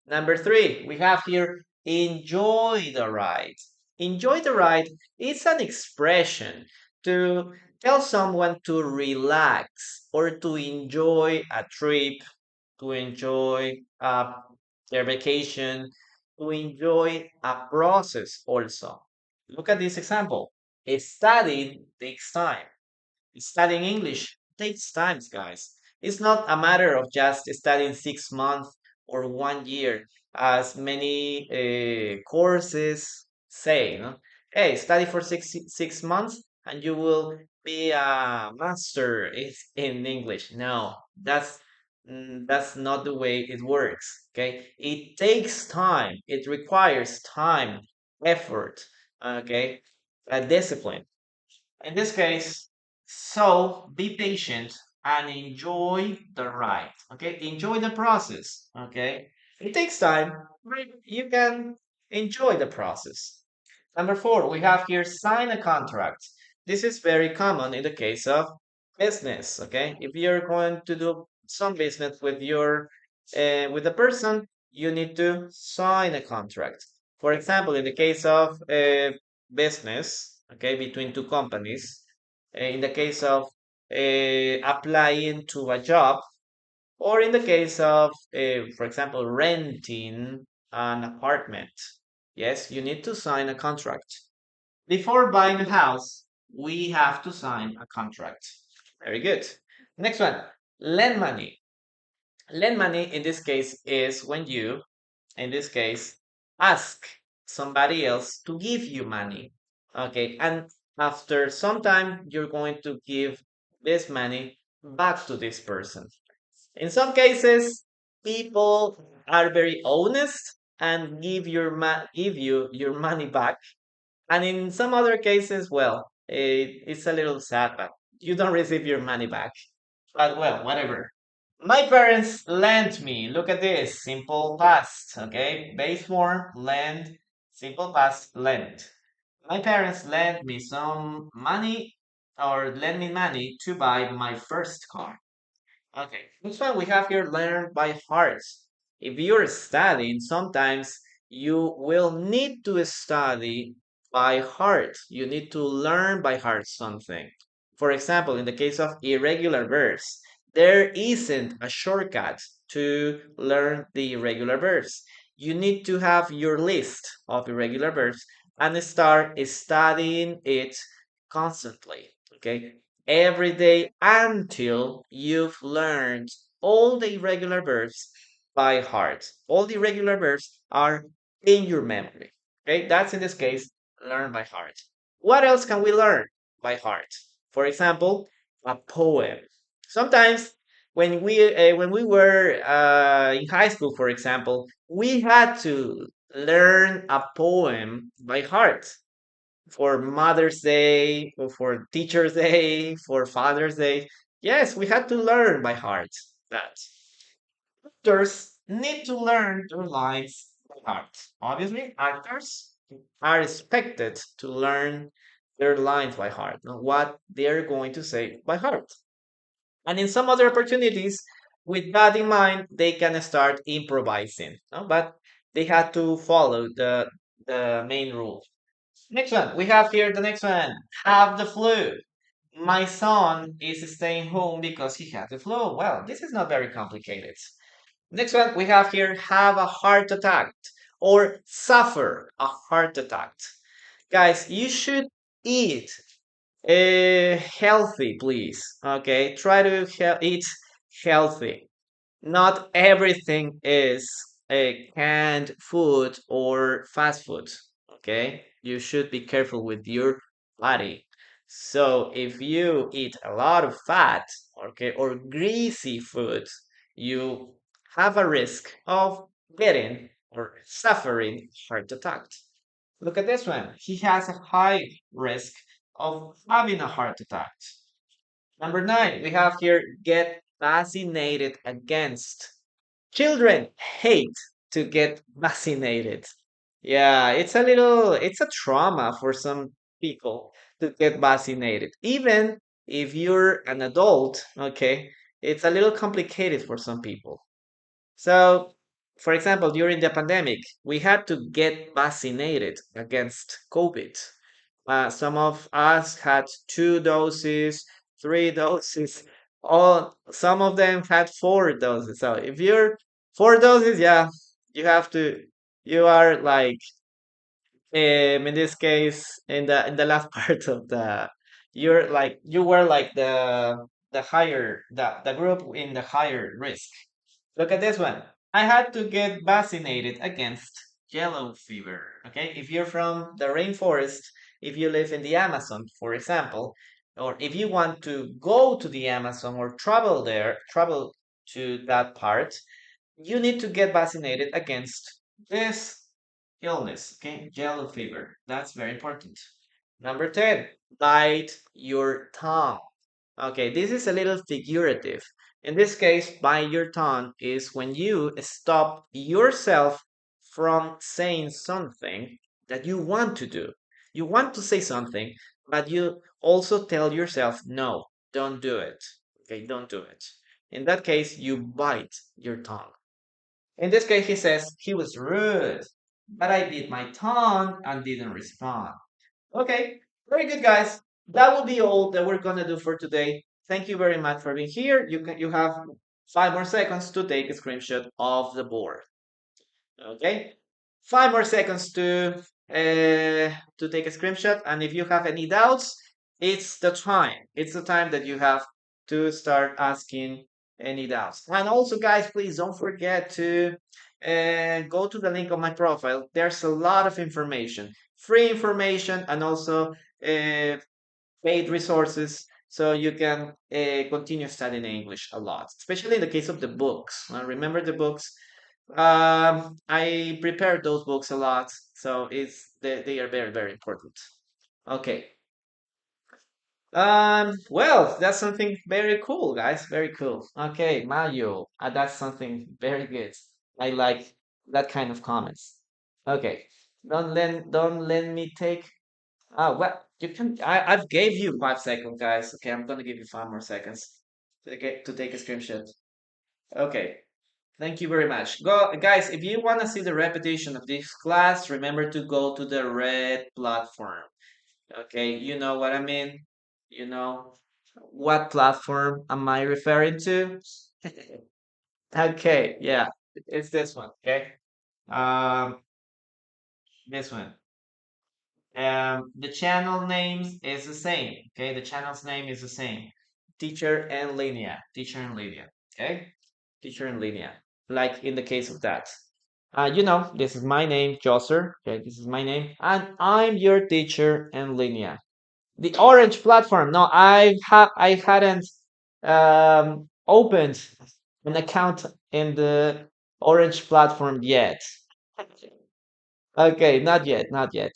Number three, we have here enjoy the ride. Enjoy the ride is an expression to tell someone to relax or to enjoy a trip, to enjoy their vacation, to enjoy a process also. Look at this example. Studying takes time. Studying English takes time, guys. It's not a matter of just studying 6 months or 1 year, as many courses say. No? Hey, study for six months and you will be a master in English. No, that's not the way it works. Okay, it takes time. It requires time, effort. Okay, discipline. In this case, so be patient and enjoy the ride. Okay, enjoy the process. Okay, it takes time, but you can enjoy the process. Number four, we have here sign a contract. This is very common in the case of business. Okay, if you're going to do some business with the person, you need to sign a contract. For example, in the case of business, okay, between two companies, in the case of applying to a job, or in the case of, for example, renting an apartment. Yes, you need to sign a contract. Before buying a house, we have to sign a contract. Very good. Next one, lend money. Lend money in this case is when you, in this case, ask somebody else to give you money. Okay, and after some time, you're going to give this money back to this person. In some cases, people are very honest and give you your money back. And in some other cases, well, it's a little sad, but you don't receive your money back. But well, whatever. My parents lent me. Look at this. Simple past. Okay. Base form, lend. Simple past, lent. My parents lent me some money or lent me money to buy my first car. Okay, next one we have here learn by heart. If you're studying, sometimes you will need to study by heart. You need to learn by heart something. For example, in the case of irregular verbs, there isn't a shortcut to learn the irregular verbs. You need to have your list of irregular verbs and start studying it constantly. Okay, every day until you've learned all the irregular verbs by heart. All the irregular verbs are in your memory. Okay, that's in this case, learn by heart. What else can we learn by heart? For example, a poem. Sometimes when we were in high school, for example, we had to learn a poem by heart for Mother's Day, or for Teacher's Day, for Father's Day. Yes, we had to learn by heart that. Actors need to learn their lines by heart. Obviously, actors are expected to learn their lines by heart, what they're going to say by heart. And in some other opportunities, with that in mind, they can start improvising. No? But they had to follow the main rule. Next one, we have here the next one. Have the flu. My son is staying home because he had the flu. Well, this is not very complicated. Next one, we have here have a heart attack or suffer a heart attack. Guys, you should eat healthy, please. Okay, try to eat healthy. Not everything is a canned food or fast food. Okay, you should be careful with your body. So if you eat a lot of fat, okay, or greasy food, you have a risk of getting or suffering heart attack. Look at this one. He has a high risk of having a heart attack. Number nine, we have here get vaccinated against. Children hate to get vaccinated. Yeah, it's a trauma for some people to get vaccinated. Even if you're an adult, okay, it's a little complicated for some people. So, for example, during the pandemic, we had to get vaccinated against COVID. Some of us had 2 doses, 3 doses. All some of them had 4 doses. So if you're 4 doses, yeah, you have to. You are like in this case in the last part of the. You were like the higher the group in the higher risk. Look at this one. I had to get vaccinated against yellow fever. Okay, if you're from the rainforest, if you live in the Amazon, for example, or if you want to go to the Amazon or travel to that part, you need to get vaccinated against this illness. Okay, yellow fever. That's very important. Number 10, bite your tongue. Okay, this is a little figurative. In this case, bite your tongue is when you stop yourself from saying something that you want to do. You want to say something, but you also tell yourself, no, don't do it. Okay, don't do it. In that case, you bite your tongue. In this case, he says he was rude, but I bit my tongue and didn't respond. Okay, very good, guys. That will be all that we're gonna do for today. Thank you very much for being here. You have 5 more seconds to take a screenshot of the board. Okay, 5 more seconds to take a screenshot. And if you have any doubts, it's the time. It's the time that you have to start asking any doubts. And also, guys, please don't forget to go to the link on my profile. There's a lot of information, free information, and also uh, paid resources, so you can continue studying English a lot, especially in the case of the books. Remember the books? I prepared those books a lot, so they are very, very important. Okay. Well, that's something very cool, guys. Very cool. Okay, Mario, that's something very good. I like that kind of comments. Okay, don't let me take. Well, you can. I've gave you 5 seconds, guys. Okay, I'm gonna give you 5 more seconds to take a screenshot. Okay, thank you very much. Go, guys. If you wanna see the repetition of this class, remember to go to the red platform. Okay, you know what I mean. You know what platform am I referring to? Okay, yeah, it's this one. Okay, um, this one. The channel names is the same. Okay, the channel's name is the same. Teacher and Linear. Teacher and Linear. Okay, Teacher and Linear. Like in the case of that. This is my name, Joser. Okay, this is my name, and I'm your teacher and Linear. The orange platform. No, I hadn't opened an account in the orange platform yet. Okay, not yet, not yet.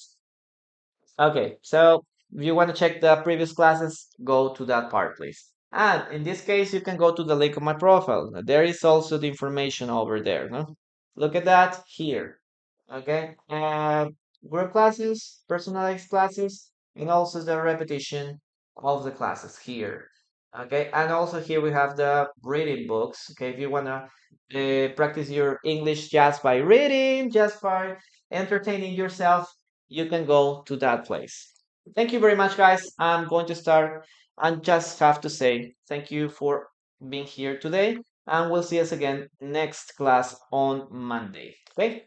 Okay, so if you want to check the previous classes, go to that part, please. And in this case, you can go to the link of my profile. There is also the information over there. No? Look at that here. Okay, group classes, personalized classes, and also the repetition of the classes here. Okay, and also here we have the reading books. Okay, if you wanna practice your English just by reading, just by entertaining yourself, you can go to that place. Thank you very much, guys. I'm going to start and just have to say thank you for being here today, and we'll see us again next class on Monday. Okay?